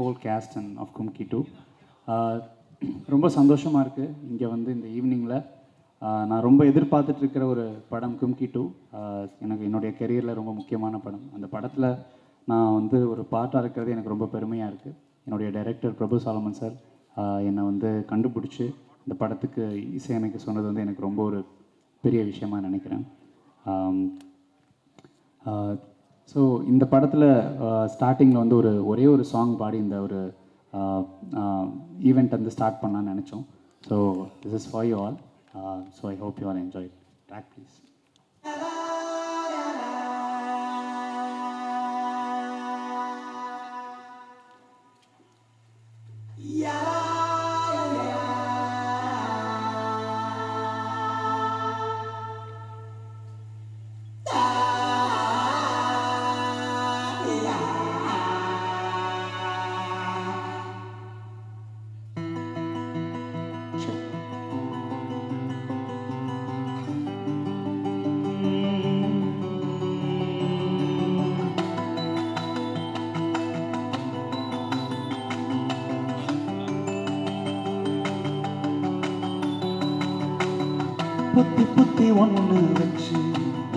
whole cast and of Kumki too. ரொம்ப சந்தோஷமாக இருக்குது இங்கே வந்து இந்த ஈவினிங்கில் நான் ரொம்ப எதிர்பார்த்துட்டு இருக்கிற ஒரு படம் கும்கி டூ. எனக்கு என்னுடைய கெரியரில் ரொம்ப முக்கியமான படம். அந்த படத்தில் நான் வந்து ஒரு பார்ட்டாக இருக்கிறது எனக்கு ரொம்ப பெருமையாக இருக்குது. என்னுடைய டைரக்டர் பிரபு சாலமன் சார் என்னை வந்து கண்டுபிடிச்சி இந்த படத்துக்கு இசையமைக்க சொன்னது வந்து எனக்கு ரொம்ப ஒரு பெரிய விஷயமாக நினைக்கிறேன். ஸோ இந்த படத்தில் ஸ்டார்டிங்கில் வந்து ஒரே ஒரு சாங் பாடி இந்த ஒரு ஈவெண்ட் வந்து ஸ்டார்ட் பண்ணலான்னு நினச்சோம். So this is for you all. So I hope you all enjoy it. Track please. புத்தி புத்தி ஒன்று வச்சு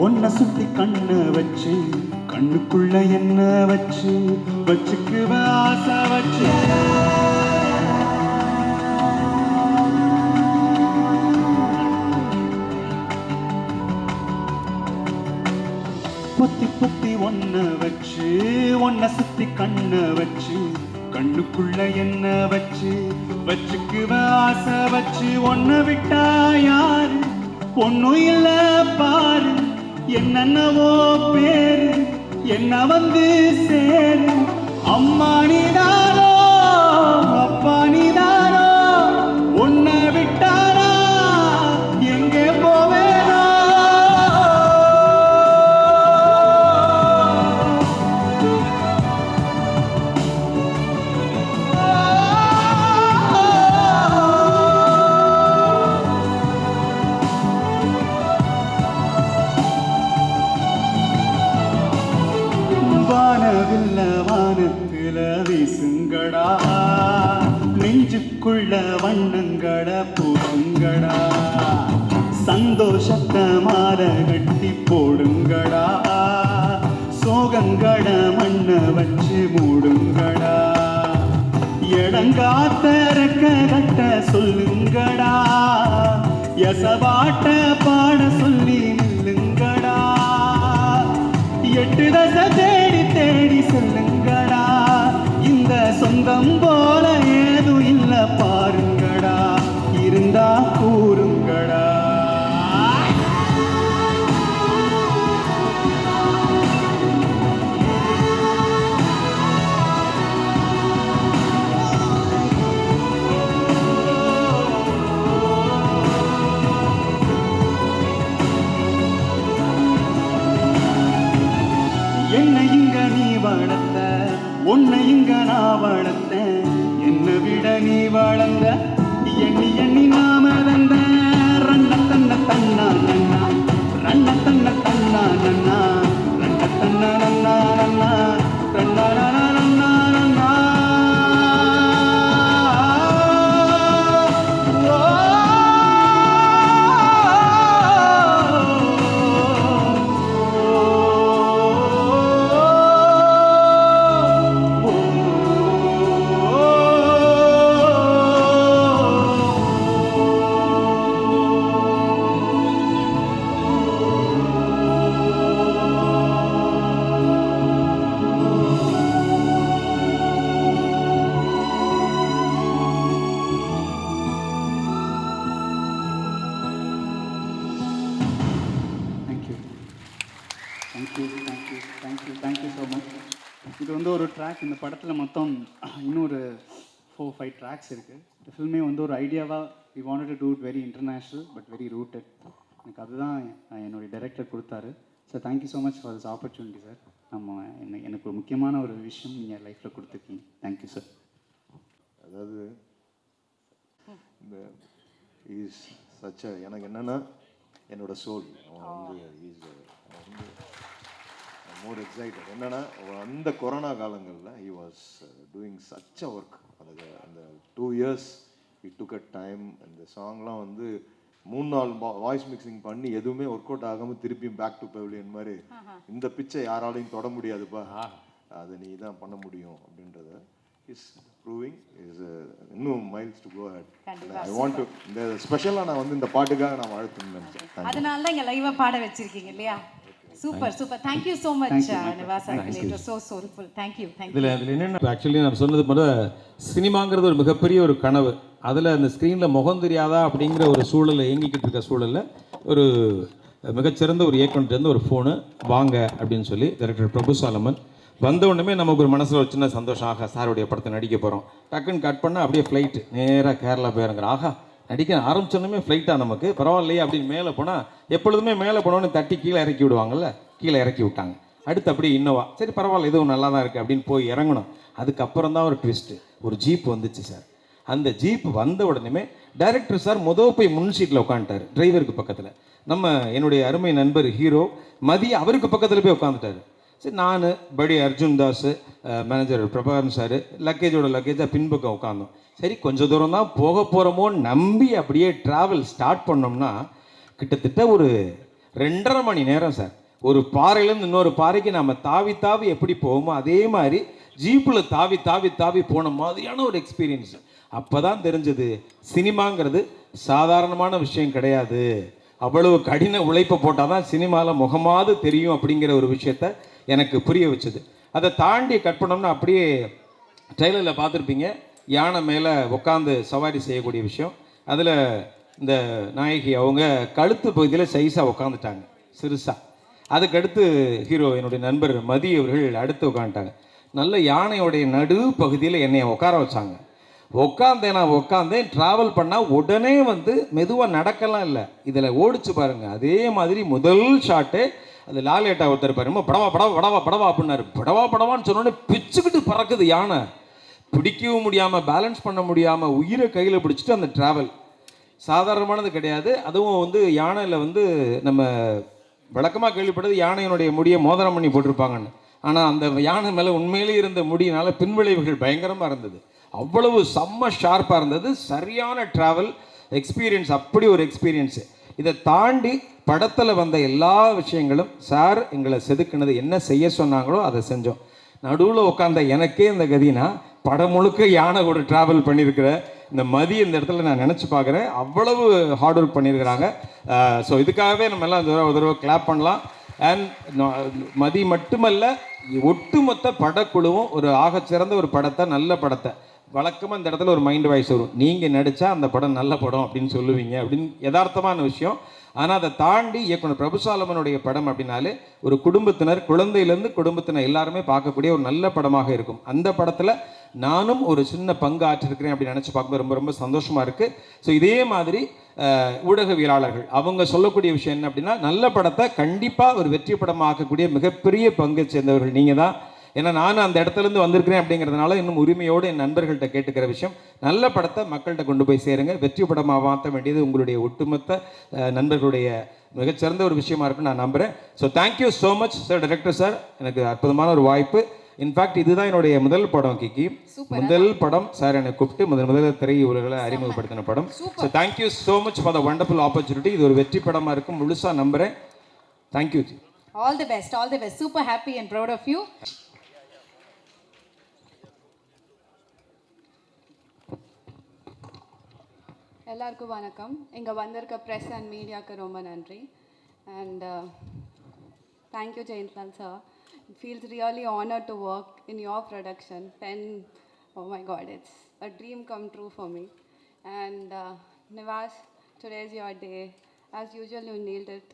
ஒன்ன சுத்தி கண்ணு வச்சு கண்ணுக்குள்ள என்ன வச்சு வச்சுக்குவ ஆசை வச்சு புத்தி புத்தி ஒன்ன வச்சு ஒன்ன சுத்தி கண்ணு வச்சு கண்ணுக்குள்ள என்ன வச்சு வச்சுக்குவ ஆசை வச்சு ஒன்ன விட்டா யாரு ஒன்னும் இல்ல பாரு என்னென்னவோ பேரு என்ன வந்து சேரு அம்மா நீதானோ அப்பா நீதானோ உன்னை விட்டாரா எங்கே போவேனோ வானவில்ல வானத்தில வீசுங்கடா நெஞ்சுக்குள்ள வண்ணங்களை பூசுங்கடா சந்தோஷத்தை மாற கட்டி போடுங்கடா சோகங்கட மண்ண வச்சு மூடுங்கடா எடங்காத்தரக்க கட்ட சொல்லுங்கடா எசவாட்ட பாட சொல்லி நில்லுங்கடா எட்டு தசை தேடி தேடி சொல்லுங்கடா இந்த சொந்தம் போல ஏதும் இல்ல பாருங்கடா இருந்தா கூறுங்கடா என்னை இங்க நீ வளர்த்த உன்னை இங்க நான் வளர்த்தேன் என்னை விட நீ வளர்ந்த எண்ணி எண்ணி நாம வந்த ரண்ண தன்ன தன்னா நன்னா ரண்ண தன்ன தன்னா நன்னா ரண்ண தன்ன நன்னா நன்னா ரண்ணா நன்னா நன்னா தேங்க்யூ ஸோ மச். இது வந்து ஒரு ட்ராக். இந்த படத்தில் மொத்தம் இன்னொரு 4-5 ட்ராக்ஸ் இருக்குது. இந்த ஃபில்மே வந்து ஒரு ஐடியாவாக we wanted to do it very international but very rooted. எனக்கு அதுதான் என்னுடைய டைரக்டர் கொடுத்தாரு. Sir thank you so much for this opportunity sir. எனக்கு ஒரு முக்கியமான ஒரு விஷயம் நீங்கள் லைஃப்பில் கொடுத்துருக்கீங்க. Thank you sir. அதாவது இந்த இஸ் சச்ச எனக்கு என்னென்னா என்னோடய சோல் அவன் வந்து மோர் எக்ஸைட்டட். என்னன்னா அந்த கொரோனா காலங்களில் he was doing such a work. அந்த 2 years he took a time. அந்த சாங்லாம் வந்து 3-4 வாய்ஸ் மிக்சிங் பண்ணி எதுவுமே ஒர்க் அவுட் ஆகாமல் திருப்பியும் பேக் டு பெவிலியன் மாதிரி இந்த பிச்சை யாராலையும் தொட முடியாதுப்பா, அதை நீ தான் பண்ண முடியும் அப்படின்றத இஸ் ப்ரூவிங். இஸ் இன்னும் miles to go ahead. I want to இந்த ஸ்பெஷலாக நான் வந்து இந்த பாட்டுக்காக நான் வாழ்த்துன்னு நினச்சேன். அதனால தான் இங்கே லைவாக பாட வச்சிருக்கீங்க இல்லையா? Super super. Thank you so much Nivas uncle. It was so soulful. Thank you thank you. இதில் என்னென்ன ஆக்சுவலி நான் சொன்னது போல சினிமாங்கிறது ஒரு மிகப்பெரிய ஒரு கனவு. அதில் அந்த ஸ்க்ரீனில் முகம் தெரியாதா அப்படிங்கிற ஒரு சூழலை இயங்கிக்கிட்டு இருக்க சூழலில் ஒரு மிகச்சிறந்த ஒரு இயக்குனர்லேருந்து ஒரு ஃபோனு வாங்க அப்படின்னு சொல்லி டைரக்டர் பிரபு சாலமன் வந்த உடனே நமக்கு ஒரு மனசில் ஒரு சின்ன சந்தோஷம். ஆகா சாருடைய படத்தை நடிக்க போகிறோம். டக்குன்னு கட் பண்ணால் அப்படியே ஃப்ளைட்டு நேராக கேரளா போயிருங்கிற. ஆகா நடிக்க ஆரம்பிச்சோன்னே ஃப்ளைட்டாக நமக்கு பரவாயில்லையே அப்படின்னு மேலே போனால் எப்பொழுதுமே மேலே போனோன்னு தட்டி கீழே இறக்கி விடுவாங்கல்ல, கீழே இறக்கி விட்டாங்க. அடுத்து அப்படியே இன்னோவா, சரி பரவாயில்ல இதுவும் நல்லா தான் இருக்குது அப்படின்னு போய் இறங்கணும். அதுக்கப்புறம் தான் ஒரு ட்விஸ்ட்டு, ஒரு ஜீப் வந்துச்சு சார். அந்த ஜீப் வந்த உடனே டைரக்டர் சார் போய் முன் சீட்டில் உட்காந்துட்டார், டிரைவருக்கு பக்கத்தில். நம்ம என்னுடைய அருமை நண்பர் ஹீரோ மதி அவருக்கு பக்கத்தில் போய் உட்காந்துட்டார். சரி நான் படி அர்ஜுன் தாஸ், மேனேஜர் பிரபாகரன் சார் லக்கேஜாக பின்பக்கம் உட்காந்தோம். சரி கொஞ்சம் தூரம் தான் போக போகிறோமோன்னு நம்பி அப்படியே ட்ராவல் ஸ்டார்ட் பண்ணோம்னா கிட்டத்தட்ட ஒரு 2.5 மணி நேரம் சார். ஒரு பாறையிலேருந்து இன்னொரு பாறைக்கு நம்ம தாவி தாவி எப்படி போவோமோ அதே மாதிரி ஜீப்பில் தாவி தாவி தாவி போன மாதிரியான ஒரு எக்ஸ்பீரியன்ஸ். அப்போ தான் தெரிஞ்சது சினிமாங்கிறது சாதாரணமான விஷயம் கிடையாது. அவ்வளவு கடின உழைப்பை போட்டால் தான் சினிமாவில் முகமாவது தெரியும் அப்படிங்கிற ஒரு விஷயத்த எனக்கு புரிய வச்சுது. அதை தாண்டி கட் பண்ணோம்னா அப்படியே ட்ரெய்லரில் பார்த்துருப்பீங்க, யானை மேலே உட்காந்து சவாரி செய்யக்கூடிய விஷயம். அதில் இந்த நாயகி அவங்க கழுத்து பகுதியில் சைஸாக உட்காந்துட்டாங்க சிறுசாக. அதுக்கடுத்து ஹீரோ என்னுடைய நண்பர் மதி அவர்கள் அடுத்து உட்காந்துட்டாங்க. நல்ல யானையோடைய நடு பகுதியில் என்னை உட்கார வச்சாங்க. உட்காந்தேன் ட்ராவல் பண்ணால் உடனே வந்து மெதுவாக நடக்கலாம் இல்லை, இதில் ஓடிச்சு பாருங்கள். அதே மாதிரி முதல் ஷாட்டு அது லாலேட்டா ஒருத்தர் பாருங்க படவா படவா படவா படவா அப்படின்னாரு. படவான்னு சொன்னோன்னே பிச்சுக்கிட்டு பறக்குது யானை. பிடிக்கவும் முடியாமல் பேலன்ஸ் பண்ண முடியாமல் உயிரை கையில் பிடிச்சிட்டு அந்த ட்ராவல் சாதாரணமானது கிடையாது. அதுவும் வந்து யானையில் வந்து நம்ம வழக்கமாக கேள்விப்பட்டது யானையினுடைய முடியை மோதிரம் பண்ணி போட்டிருப்பாங்கன்னு. ஆனால் அந்த யானை மேலே உண்மையிலே இருந்த முடியினால பின்விளைவுகள் பயங்கரமாக இருந்தது. அவ்வளவு செம்ம ஷார்ப்பாக இருந்தது. சரியான ட்ராவல் எக்ஸ்பீரியன்ஸ், அப்படி ஒரு எக்ஸ்பீரியன்ஸு. இதை தாண்டி படத்தில் வந்த எல்லா விஷயங்களும் சார் எங்களை செதுக்குனது, என்ன செய்ய சொன்னாங்களோ அதை செஞ்சோம். நடுவில் உட்காந்த எனக்கே இந்த கதினா படம் முழுக்க யானை கூட ட்ராவல் பண்ணியிருக்கிற இந்த மதி இந்த இடத்துல நான் நினச்சி பார்க்குறேன். அவ்வளவு ஹார்ட் ஒர்க் பண்ணியிருக்கிறாங்க. ஸோ இதுக்காகவே நம்ம எல்லாம் ஒரு தடவை கிளாப் பண்ணலாம். அண்ட் மதி மட்டுமல்ல, ஒட்டுமொத்த படக்குழுவும் ஒரு ஆகச்சிறந்த ஒரு படத்தை, நல்ல படத்தை. வழக்கமாக இந்த இடத்துல ஒரு மைண்ட் வாய்ஸ் வரும், நீங்கள் நடித்தா அந்த படம் நல்ல படம் அப்படின்னு சொல்லுவீங்க அப்படின்னு யதார்த்தமான விஷயம். ஆனால் அதை தாண்டி இயக்குனர் பிரபு சாலமனுடைய படம் அப்படின்னாலே ஒரு குடும்பத்தினர், குழந்தையிலேருந்து குடும்பத்தினர் எல்லாருமே பார்க்கக்கூடிய ஒரு நல்ல படமாக இருக்கும். அந்த படத்தில் நானும் ஒரு சின்ன பங்கு ஆற்றிருக்கிறேன் அப்படின்னு நினச்சி பார்க்கும்போது ரொம்ப ரொம்ப சந்தோஷமாக இருக்குது. ஸோ இதே மாதிரி ஊடகவியலாளர்கள் அவங்க சொல்லக்கூடிய விஷயம் என்ன அப்படின்னா, நல்ல படத்தை கண்டிப்பாக ஒரு வெற்றி படமாக ஆக்கக்கூடிய மிகப்பெரிய பங்கை சேர்ந்தவர்கள் நீங்கள் தான். ஏன்னா நானும் அந்த இடத்துலேருந்து வந்திருக்கிறேன் அப்படிங்கிறதுனால இன்னும் உரிமையோடு என் நண்பர்கள்ட்ட கேட்டுக்கிற விஷயம், நல்ல படத்தை மக்கள்கிட்ட கொண்டு போய் சேருங்க. வெற்றி படமாக மாற்ற வேண்டியது உங்களுடைய ஒட்டுமொத்த நண்பர்களுடைய மிகச்சிறந்த ஒரு விஷயமா இருக்குன்னு நான் நம்புகிறேன். So thank you so much sir, director sir. எனக்கு அற்புதமான ஒரு வாய்ப்பு. இன்ஃபேக்ட் இதுதான் என்னுடைய முதல் படம் கிக்கி, முதல் படம் சார் என்னை கூப்பிட்டு முதல்ல திரை உலகளை அறிமுகப்படுத்தின படம். So thank you so much for the wonderful opportunity. இது ஒரு வெற்றி படமாக இருக்கும் முழுசாக நம்புகிறேன். Thank you ji. All the best, all the best. Super happy and proud of you. எல்லாருக்கும் வணக்கம். இங்கே வந்திருக்க ப்ரெஸ் அண்ட் மீடியாவுக்கு ரொம்ப நன்றி. And thank you Jayantilal sir. It feels really honored to work in your production. Oh my God, it's a dream come true for me. And Nivas, today is your day. As usual, you nailed it.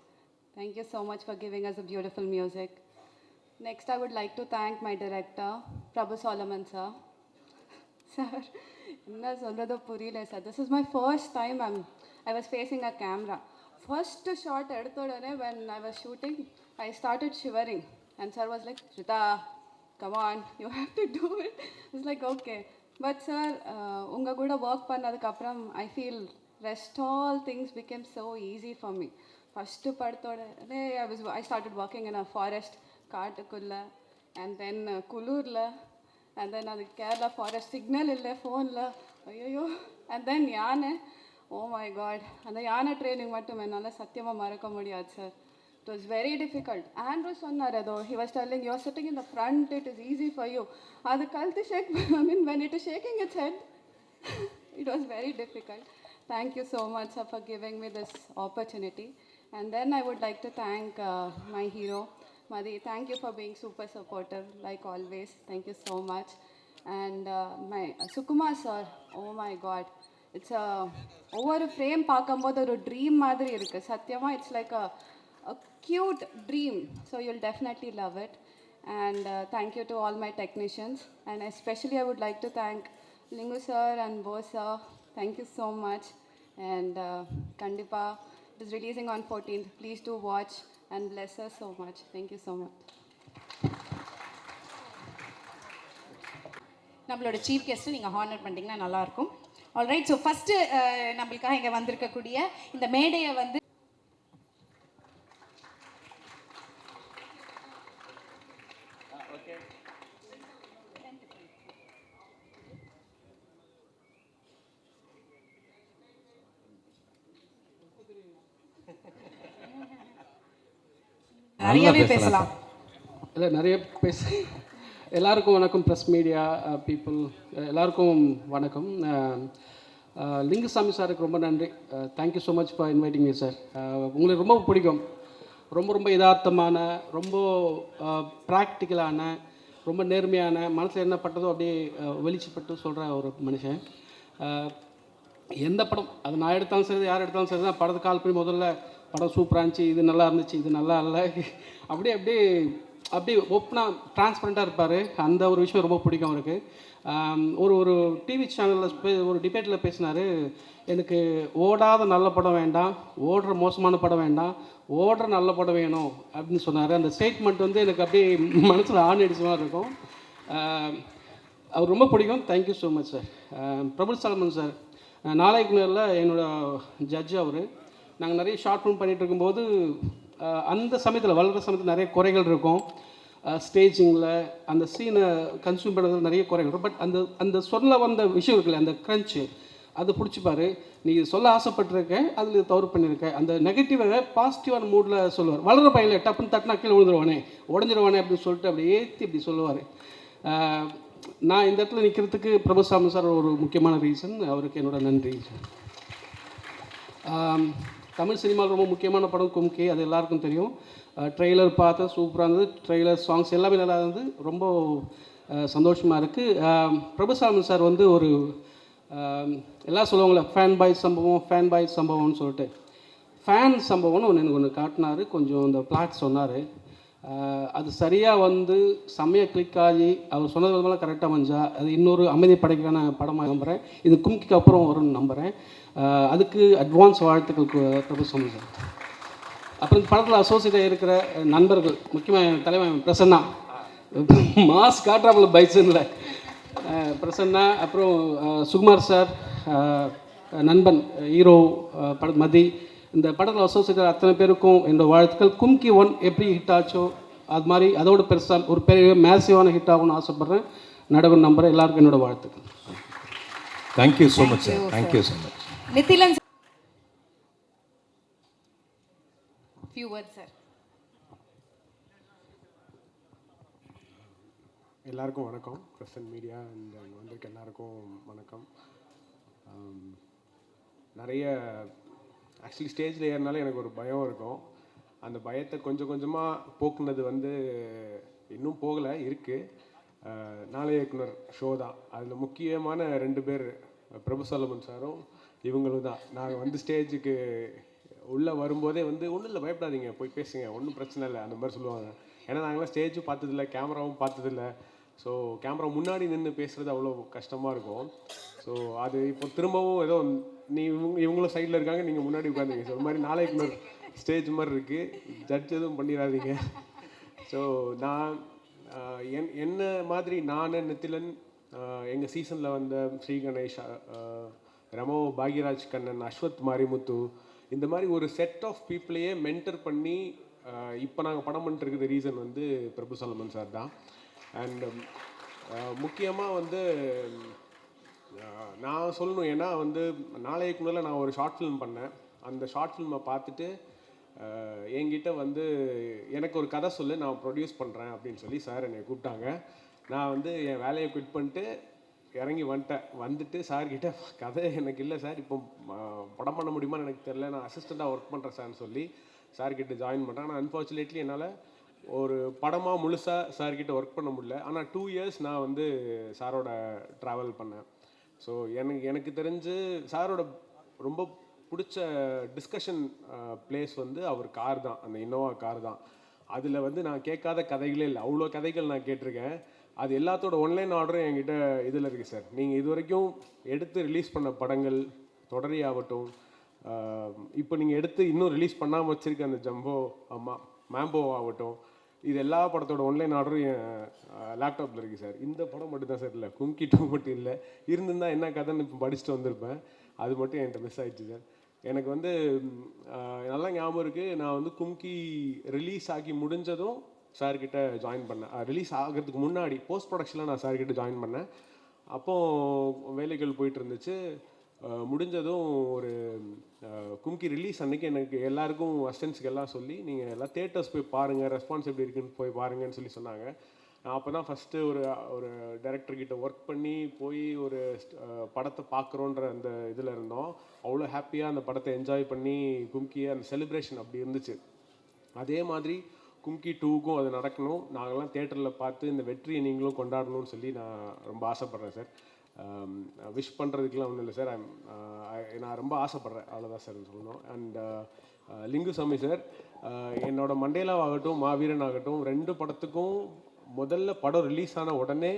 Thank you so much for giving us a beautiful music. Next, I would like to thank my director, Prabhu Solomon sir. Sir, என்ன சொல்கிறதோ புரியல sir. This is my first time I was facing a camera. First shot எடுத்த உடனே when I was shooting, I started shivering. And sir was like, Shrita, come on, you have to do it. I was like, okay. But sir, unga kuda work pannadukapram, I feel rest all things became so easy for me. First padthodane I started working in a forest. காட்டுக்குள்ளே and then குளூரில் and then அது Kerala forest signal இல்லை ஃபோனில் ஐயோ and then யானை oh my God அந்த யானை training மட்டும் என்னால் சத்தியமாக மறக்க முடியாது sir. It was very difficult. Andrew சொன்னார் அதோ he was telling you are sitting in the front, it is easy for you. அது கழுத்து ஷேக் I mean when it is shaking its head it was very difficult. Thank you so much sir, for giving me this opportunity. And then I would like to thank my hero Madhi. Thank you for being super supportive like always. Thank you so much. And my Sukumar sir, oh my god, it's a ஒவ்வொரு frame பார்க்கும்போது ஒரு dream மாதிரி இருக்குது சத்தியமாக. It's like a cute dream, so you'll definitely love it. And thank you to all my technicians, and especially I would like to thank Lingu sir and Bo sir. Thank you so much. And Kandipa, it is releasing on 14th. Please do watch and bless us so much. Thank you so much. நம்மளோட chief கெஸ்ட்டை நீங்கள் honour பண்ணிட்டீங்கன்னா நல்லாயிருக்கும். Alright, so first நம்மளுக்காக இங்கே வந்திருக்கக்கூடிய இந்த மேடையை வந்து நிறையவே பேசலாம். இல்லை நிறைய எல்லாருக்கும் வணக்கம். ப்ரெஸ் மீடியா பீப்புள் எல்லாருக்கும் வணக்கம். லிங்குசாமி சாருக்கு ரொம்ப நன்றி. Thank you so much for inviting me sir. உங்களுக்கு ரொம்ப பிடிக்கும். ரொம்ப யதார்த்தமான, ரொம்ப ப்ராக்டிக்கலான, ரொம்ப நேர்மையான, மனசில் என்ன பட்டதோ அப்படியே வெளிச்சப்பட்டு சொல்கிற ஒரு மனுஷன். எந்த படம் அது நான் எடுத்தாலும் சரி, யார் எடுத்தாலும் சரி தான் படத்தை கால் பண்ணி முதல்ல படம் சூப்பராக இருந்துச்சு, இது நல்லா இருந்துச்சு, இது நல்லா இல்லை, அப்படியே ஓப்பனாக ட்ரான்ஸ்பரண்ட்டாக இருப்பார். அந்த ஒரு விஷயம் ரொம்ப பிடிக்கும் அவருக்கு. ஒரு டிவி சேனலில் ஒரு டிபேட்டில் பேசினார், எனக்கு ஓடாத நல்ல படம் வேண்டாம், ஓடுற மோசமான படம் வேண்டாம், ஓடுற நல்ல படம் வேணும் அப்படின்னு சொன்னார். அந்த ஸ்டேட்மெண்ட் வந்து எனக்கு அப்படியே மனசில் ஆணி அடிச்ச மாதிரி இருக்கும். அவர் ரொம்ப பிடிக்கும். Thank you so much sir. Prabhu Solomon sir, நாளைக்குனரில் என்னோடய ஜட்ஜு அவர். நாங்கள் நிறைய ஷார்ட் ஃபிலிம் பண்ணிகிட்டு இருக்கும்போது அந்த சமயத்தில் வளர்கிற சமயத்தில் நிறைய குறைகள் இருக்கும். ஸ்டேஜிங்கில் அந்த சீனை கன்சியூம் பண்ணுறது நிறைய குறைகள் இருக்கும். பட் அந்த சொல்ல வந்த விஷயம் இருக்குல்ல, அந்த க்ரன்ச்சு, அதை பிடிச்சிப்பார். நீ சொல்ல ஆசைப்பட்டிருக்க, அதில் தவறு பண்ணியிருக்க, அந்த நெகட்டிவை பாசிட்டிவான மூடில் சொல்லுவார். வளர பையனில் டப்புன்னு தட்டினா கீழே விழுந்துருவானே, உடஞ்சிருவானே அப்படின்னு சொல்லிட்டு அப்படி ஏற்றி இப்படி சொல்லுவார். நான் இந்த இடத்துல நிற்கிறதுக்கு பிரபுசாமி சார் ஒரு முக்கியமான ரீசன். அவருக்கு என்னோட நன்றி. தமிழ் சினிமாவில் ரொம்ப முக்கியமான படம் கும்கி, அது எல்லாருக்கும் தெரியும். ட்ரெய்லர் பார்த்து சூப்பராக இருந்தது. ட்ரெய்லர் சாங்ஸ் எல்லாமே நல்லா இருந்தது. ரொம்ப சந்தோஷமாக இருக்குது. பிரபுசாமி சார் வந்து ஒரு எல்லாம் சொல்லுவாங்களே ஃபேன் பாய் சம்பவம்னு சொல்லிட்டு, ஃபேன் சம்பவம்னு எனக்கு ஒன்று காட்டினார். கொஞ்சம் இந்த பிளாட் சொன்னார். அது சரியாக வந்து செம்மையாக கிளிக் ஆகி அவர் சொன்னது விதமெல்லாம் கரெக்டாக வந்தா அது இன்னொரு அமைதி படைக்கான படமாக நம்புகிறேன். இது கும்கிக்கு அப்புறம் வரும்னு நம்புகிறேன். அதுக்கு அட்வான்ஸ் வாழ்த்துக்கள் பிரபுசாமி சார். அப்புறம் இந்த படத்தில் அசோசியேட்டாக இருக்கிற நண்பர்கள், முக்கியமாக தலைவன் பிரசன்னா, மாஸ் காட்டுறாப்புல பைக்ஸுன்னு பிரசன்னா, அப்புறம் சுகுமார் சார், நண்பன் ஹீரோ மதி, இந்த படத்தில் அசோசியேட்டர் அத்தனை பேருக்கும் என்னோடய வாழ்த்துக்கள். கும்கி 1 எப்படி ஹிட் ஆச்சோ அது மாதிரி அதோட பெருசாக ஒரு பெரிய மேசிவான ஹிட் ஆகும்னு ஆசைப்பட்றேன். நடக்கும் நம்புகிறேன். எல்லாருக்கும் என்னோடய வாழ்த்துக்கள். Thank you so much sir. Thank you so much. Nithilan few words sir. எல்லாருக்கும் வணக்கம். ப்ரெஸ் மீடியா அண்ட் வந்திருக்க எல்லாருக்கும் வணக்கம். நிறைய ஆக்சுவலி ஸ்டேஜில் ஏறினாலும் எனக்கு ஒரு பயம் இருக்கும். அந்த பயத்தை கொஞ்சம் கொஞ்சமாக போக்குனது வந்து இன்னும் போகலை, இருக்குது. நாளைய இயக்குனர் ஷோ தான். அதில் முக்கியமான 2 பேர் பிரபுசலமன் சாரும் இவங்களும் தான். நாங்கள் வந்து ஸ்டேஜுக்கு உள்ளே வரும்போதே வந்து ஒன்றும் இல்லை, பயப்படாதீங்க, போய் பேசுங்க, ஒன்றும் பிரச்சனை இல்லை அந்த மாதிரி சொல்லுவாங்க. ஏன்னா நாங்களாம் ஸ்டேஜும் பார்த்ததில்ல, கேமராவும் பார்த்ததில்ல. ஸோ கேமரா முன்னாடி நின்று பேசுகிறது அவ்வளோ கஷ்டமாக இருக்கும். ஸோ அது இப்போ திரும்பவும் ஏதோ இவங்களும் சைடில் இருக்காங்க, நீங்கள் முன்னாடி உட்காந்துங்க. ஸோ ஒரு மாதிரி நாளைக்கு ஒரு ஸ்டேஜ் மாதிரி இருக்குது. ஜட்ஜ் எதுவும் பண்ணிடாதீங்க. ஸோ நான் என்ன மாதிரி நான் நித்திலன், எங்கள் சீசனில் வந்த ஸ்ரீ கணேஷ், ரமோ, பாக்யராஜ் கண்ணன், அஸ்வத் மாரிமுத்து, இந்த மாதிரி ஒரு செட் ஆஃப் பீப்புளையே மென்டர் பண்ணி இப்போ நாங்கள் படம் பண்ணிட்டுருக்குது ரீசன் வந்து பிரபு சாலமன் சார் தான். அண்ட் முக்கியமாக வந்து நான் சொல்லணும், ஏன்னா வந்து நாளைக்கு முன்னால் நான் ஒரு ஷார்ட் ஃபிலிம் பண்ணேன். அந்த ஷார்ட் ஃபிலிமை பார்த்துட்டு என்கிட்ட வந்து எனக்கு ஒரு கதை சொல்லு, நான் ப்ரொடியூஸ் பண்ணுறேன் அப்படின்னு சொல்லி சார் என்னை கூப்பிட்டாங்க. நான் வந்து என் வேலையை குவிட் பண்ணிட்டு இறங்கி வந்துட்டு சார்கிட்ட கதை எனக்கு இல்லை சார், இப்போ படம் பண்ண முடியுமான்னு எனக்கு தெரில, நான் அசிஸ்டண்ட்டாக ஒர்க் பண்ணுறேன் சார்னு சொல்லி சார்கிட்ட ஜாயின் பண்ணுறேன். ஆனால் அன்ஃபார்ச்சுனேட்லி என்னால் ஒரு படமாக முழுசாக சார்கிட்ட ஒர்க் பண்ண முடியல. ஆனால் 2 years நான் வந்து சாரோட ட்ராவல் பண்ணேன். ஸோ எனக்கு தெரிஞ்சு சாரோட ரொம்ப பிடிச்ச டிஸ்கஷன் பிளேஸ் வந்து அவர் கார் தான், அந்த இன்னோவா கார் தான். அதில் வந்து நான் கேட்காத கதைகளே இல்லை, அவ்வளோ கதைகள் நான் கேட்டிருக்கேன். அது எல்லாத்தோட ஒன்லைன் ஆர்டரும் என்கிட்ட இதில் இருக்குது சார். நீங்கள் இது வரைக்கும் எடுத்து ரிலீஸ் பண்ண படங்கள் தொடரி ஆகட்டும், இப்போ நீங்கள் எடுத்து இன்னும் ரிலீஸ் பண்ணாமல் வச்சுருக்க அந்த ஜம்போ மேம்போ ஆகட்டும், இது எல்லா படத்தோட ஒன்லைன் ஆர்டரும் என் லேப்டாப்பில் இருக்குது சார். இந்த படம் மட்டும் தான் சார் இல்லை, கும்கி 2 மட்டும் இல்லை. இருந்திருந்தால் என்ன கதைன்னு இப்போ படிச்சுட்டு வந்திருப்பேன், அது மட்டும் என்கிட்ட மிஸ் ஆகிடுச்சு சார். எனக்கு வந்து நல்லா ஞாபகம் இருக்குது, நான் வந்து கும்கி ரிலீஸ் ஆகி முடிஞ்சதும் சார்கிட்ட ஜாயின் பண்ணேன். ரிலீஸ் ஆகிறதுக்கு முன்னாடி போஸ்ட் ப்ரொடக்ஷனில் நான் சார்கிட்ட ஜாயின் பண்ணேன். அப்போது வேலைகள் போயிட்டு இருந்துச்சு. முடிஞ்சதும் ஒரு கும்கி ரிலீஸ் அன்றைக்கி எனக்கு எல்லாருக்கும் அசிஸ்டன்ஸுக்கு எல்லாம் சொல்லி, நீங்கள் எல்லாம் தேட்டர்ஸ் போய் பாருங்கள், ரெஸ்பான்ஸ் எப்படி இருக்குன்னு போய் பாருங்கன்னு சொல்லி சொன்னாங்க. நான் அப்போ தான் ஃபஸ்ட்டு ஒரு டைரக்டர்கிட்ட ஒர்க் பண்ணி போய் ஒரு படத்தை பார்க்குறோன்ற அந்த இதில் இருந்தோம். அவ்வளோ ஹாப்பியாக அந்த படத்தை என்ஜாய் பண்ணி கும்கியை அந்த செலிப்ரேஷன் அப்படி இருந்துச்சு. அதே மாதிரி கும்கி 2க்கும் அது நடக்கணும், நாங்கள்லாம் தேட்டரில் பார்த்து இந்த வெற்றியை நீங்களும் கொண்டாடணும்னு சொல்லி நான் ரொம்ப ஆசைப்பட்றேன் சார். விஷ் பண்ணுறதுக்கெலாம் ஒன்றும் இல்லை சார், நான் ரொம்ப ஆசைப்பட்றேன், அவ்வளோதான் சார் சொல்லணும். அண்ட் லிங்குசாமி சார், என்னோட மண்டேலாவாகட்டும் மாவீரன் ஆகட்டும் 2 படத்துக்கும் முதல்ல படம் ரிலீஸ் ஆன உடனே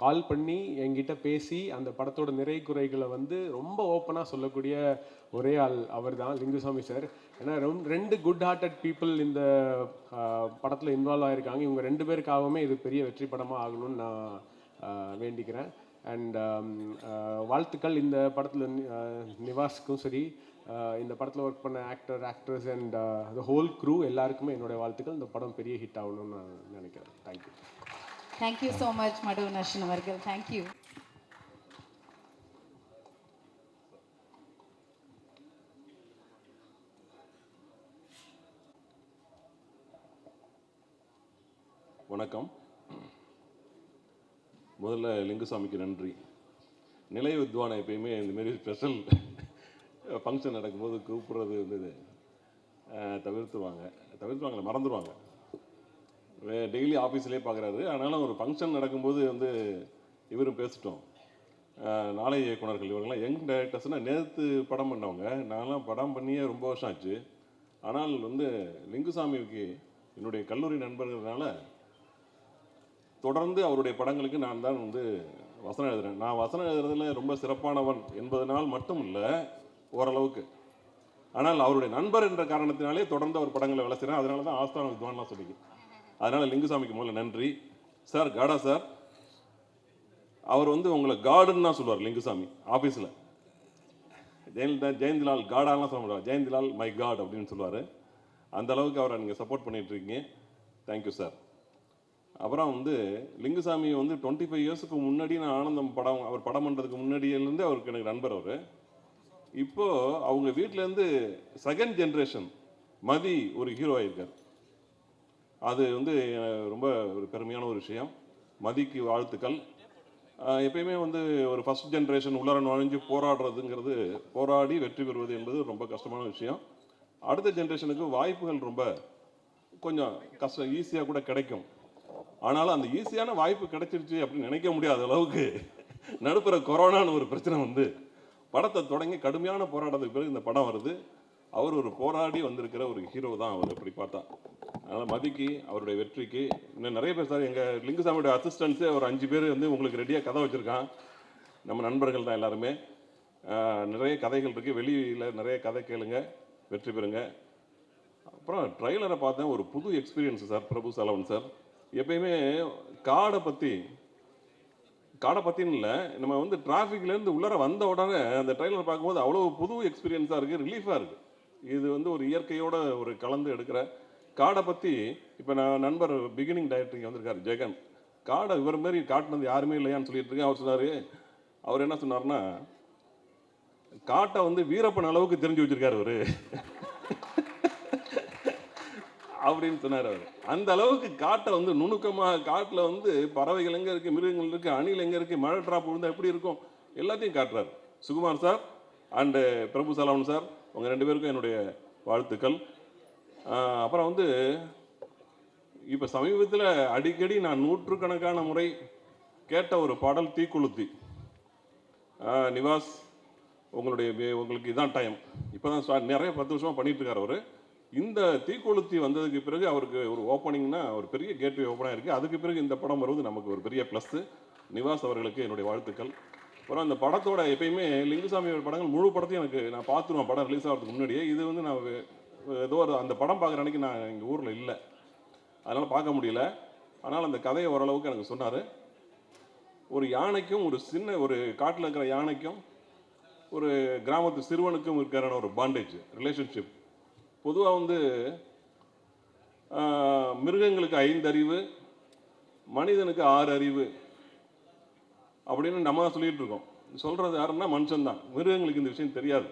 கால் பண்ணி என்கிட்ட பேசி அந்த படத்தோட நிறை குறைகளை வந்து ரொம்ப ஓப்பனாக சொல்லக்கூடிய ஒரே ஆள் அவர் தான், லிங்குசாமி சார். ஏன்னா 2 குட் ஹார்ட்டட் பீப்புள் இந்த படத்தில் இன்வால்வ் ஆகியிருக்காங்க. இவங்க 2 பேருக்காகவுமே இது பெரிய வெற்றி படமாக ஆகணும்னு நான் வேண்டிக்கிறேன். அண்ட் வாழ்த்துக்கள் இந்த படத்தில் நிவாஸுக்கும் சரி, இந்த படத்தில் ஒர்க் பண்ண actors and the whole crew எல்லாருக்குமே என்னுடைய வாழ்த்துக்கள். இந்த படம் பெரிய ஹிட் ஆகணும்னு நான் நினைக்கிறேன். தேங்க்யூ. தேங்க்யூ ஸோ மச் மடு நர்ஷன் அவர்கள். தேங்க்யூ. வணக்கம். முதல்ல லிங்குசாமிக்கு நன்றி. நிலைய வித்வானை எப்பயுமே இந்தமாரி ஸ்பெஷல் ஃபங்க்ஷன் நடக்கும்போது கூப்பிட்றது வந்து தவிர்த்துவாங்க மறந்துடுவாங்க. டெய்லி ஆஃபீஸ்லேயே பார்க்குறாரு. ஆனாலும் ஒரு ஃபங்க்ஷன் நடக்கும்போது வந்து இவரும் பேசிட்டோம். நாளை இயக்குனர்கள் இவங்கெல்லாம் யங் டைரக்டர்ஸ்னால் நேற்று படம் பண்ணவங்க, நான்லாம் படம் பண்ணியே ரொம்ப வருஷம் ஆச்சு. ஆனால் வந்து லிங்குசாமிக்கு என்னுடைய கல்லூரி நண்பர்களால் தொடர்ந்து அவருடைய படங்களுக்கு நான் தான் வந்து வசனம் எழுதுகிறேன். நான் வசனம் எழுதுறதுல ரொம்ப சிறப்பானவன் என்பதனால் மட்டும் இல்லை, ஓரளவுக்கு. ஆனால் அவருடைய நண்பர் என்ற காரணத்தினாலே தொடர்ந்து அவர் படங்களை வேலை செய்கிறேன். அதனால தான் ஆஸ்தான வித்வான்லாம் சொல்லிக்கு. அதனால் லிங்குசாமிக்கு முதல்ல நன்றி சார். காடா சார், அவர் வந்து உங்களை காடுன்னு தான் சொல்லுவார் லிங்குசாமி ஆஃபீஸில். ஜெயந்திலால் காடாலாம் சொல்ல முடியாது, ஜெயந்திலால் மை காட் அப்படின்னு சொல்லுவார். அந்த அளவுக்கு அவரை நீங்கள் சப்போர்ட் பண்ணிகிட்ருக்கீங்க. Thank you sir. அப்புறம் வந்து லிங்குசாமி வந்து 25 இயர்ஸுக்கு முன்னாடி நான் ஆனந்தம் அவர் படம் பண்ணுறதுக்கு முன்னாடியிலேருந்து அவருக்கு எனக்கு நண்பர் அவர். இப்போது அவங்க வீட்டிலேருந்து செகண்ட் ஜென்ரேஷன் மதி ஒரு ஹீரோ ஆகியிருக்கார். அது வந்து ரொம்ப ஒரு பெருமையான ஒரு விஷயம். மதிக்கு வாழ்த்துக்கள். எப்பயுமே வந்து ஒரு ஃபஸ்ட் ஜென்ரேஷன் உள்ளர நுழைஞ்சு போராடுறதுங்கிறது, போராடி வெற்றி பெறுவது என்பது ரொம்ப கஷ்டமான விஷயம். அடுத்த ஜென்ரேஷனுக்கு வாய்ப்புகள் ரொம்ப கொஞ்சம் கஷ்டம், ஈஸியாக கூட கிடைக்கும். ஆனாலும் அந்த ஈஸியான வாய்ப்பு கிடைச்சிருச்சு அப்படின்னு நினைக்க முடியாத அளவுக்கு நடுப்புற கொரோனான்னு ஒரு பிரச்சனை வந்து படத்தை தொடங்கி கடுமையான போராட்டத்துக்கு பிறகு இந்த படம் வருது. அவர் ஒரு போராடி வந்திருக்கிற ஒரு ஹீரோ தான் அவர் அப்படி பார்த்தா. அதனால் மதிக்கு அவருடைய வெற்றிக்கு இன்னும் நிறைய பேர் சார், எங்கள் லிங்குசாமியோட அசிஸ்டன்ஸே ஒரு 5 பேர் வந்து உங்களுக்கு ரெடியாக கதை வச்சுருக்கான். நம்ம நண்பர்கள் தான் எல்லாருமே. நிறைய கதைகள் இருக்குது, வெளியில் நிறைய கதை கேளுங்க, வெற்றி பெறுங்க. அப்புறம் ட்ரெய்லரை பார்த்தேன், ஒரு புது எக்ஸ்பீரியன்ஸு சார். பிரபு சாலமன் சார் எப்பயுமே காடை பற்றின்னு இல்லை, நம்ம வந்து டிராஃபிக்லேருந்து உள்ளர வந்த உடனே அந்த ட்ரெய்லர் பார்க்கும்போது அவ்வளோ புது எக்ஸ்பீரியன்ஸாக இருக்குது, ரிலீஃபாக இருக்குது. இது வந்து ஒரு இயற்கையோட ஒரு கலந்து எடுக்கிற காடை பற்றி இப்போ நான் நண்பர் பிகினிங் டைரக்டர் இங்கே வந்திருக்காரு ஜெகன். காடை இவர் மாதிரி காட்டினது யாருமே இல்லையான்னு சொல்லிட்டு இருக்கேன். அவர் சொன்னார், அவர் என்ன சொன்னார்னா, காட்டை வந்து வீரப்பன் அளவுக்கு தெரிஞ்சு வச்சிருக்காரு அவரு அப்படின்னு சொன்னார் அவர். அந்த அளவுக்கு காட்டை வந்து நுணுக்கமாக, காட்டில் வந்து பறவைகள் எங்கே இருக்குது, மிருகங்கள் இருக்குது, அணில் எங்கே இருக்குது, மழை ட்ராப் விழுந்தால் எப்படி இருக்கும், எல்லாத்தையும் காட்டுறாரு. Sukumar sir and Prabhu Solomon sir, உங்கள் 2 பேருக்கும் என்னுடைய வாழ்த்துக்கள். அப்புறம் வந்து இப்போ சமீபத்தில் அடிக்கடி நான் நூற்றுக்கணக்கான முறை கேட்ட ஒரு பாடல் தீக்குளுத்தி. நிவாஸ், உங்களுக்கு இதான் டைம். இப்போ தான் நிறைய 10 வருஷமாக பண்ணிகிட்ருக்கார் அவர். இந்த தீக்குளுத்தி வந்ததுக்கு பிறகு அவருக்கு ஒரு ஓப்பனிங்னா ஒரு பெரிய கேட்வே ஓப்பனாக இருக்குது. அதுக்கு பிறகு இந்த படம் வருவது நமக்கு ஒரு பெரிய ப்ளஸ்ஸு. நிவாஸ் அவர்களுக்கு என்னுடைய வாழ்த்துக்கள். அப்புறம் அந்த படத்தோட எப்பயுமே லிங்குசாமி படங்கள் முழு படத்தையும் எனக்கு நான் பார்த்துருவேன் படம் ரிலீஸ் ஆகிறதுக்கு முன்னாடியே. இது வந்து நான் ஏதோ ஒரு அந்த படம் பார்க்குற அன்றைக்கி நான் எங்கள் ஊரில் இல்லை, அதனால் பார்க்க முடியல. ஆனால் அந்த கதையை ஓரளவுக்கு எனக்கு சொன்னார். ஒரு யானைக்கும் ஒரு காட்டில் இருக்கிற யானைக்கும் ஒரு கிராமத்து சிறுவனுக்கும் இருக்கிற ஒரு பாண்டேஜ் ரிலேஷன்ஷிப். பொதுவாக வந்து மிருகங்களுக்கு 5 அறிவு, மனிதனுக்கு 6 அறிவு அப்படின்னு நம்ம தான் சொல்லிகிட்டு இருக்கோம். சொல்கிறது யாருன்னா மனுஷன்தான். மிருகங்களுக்கு இந்த விஷயம் தெரியாது.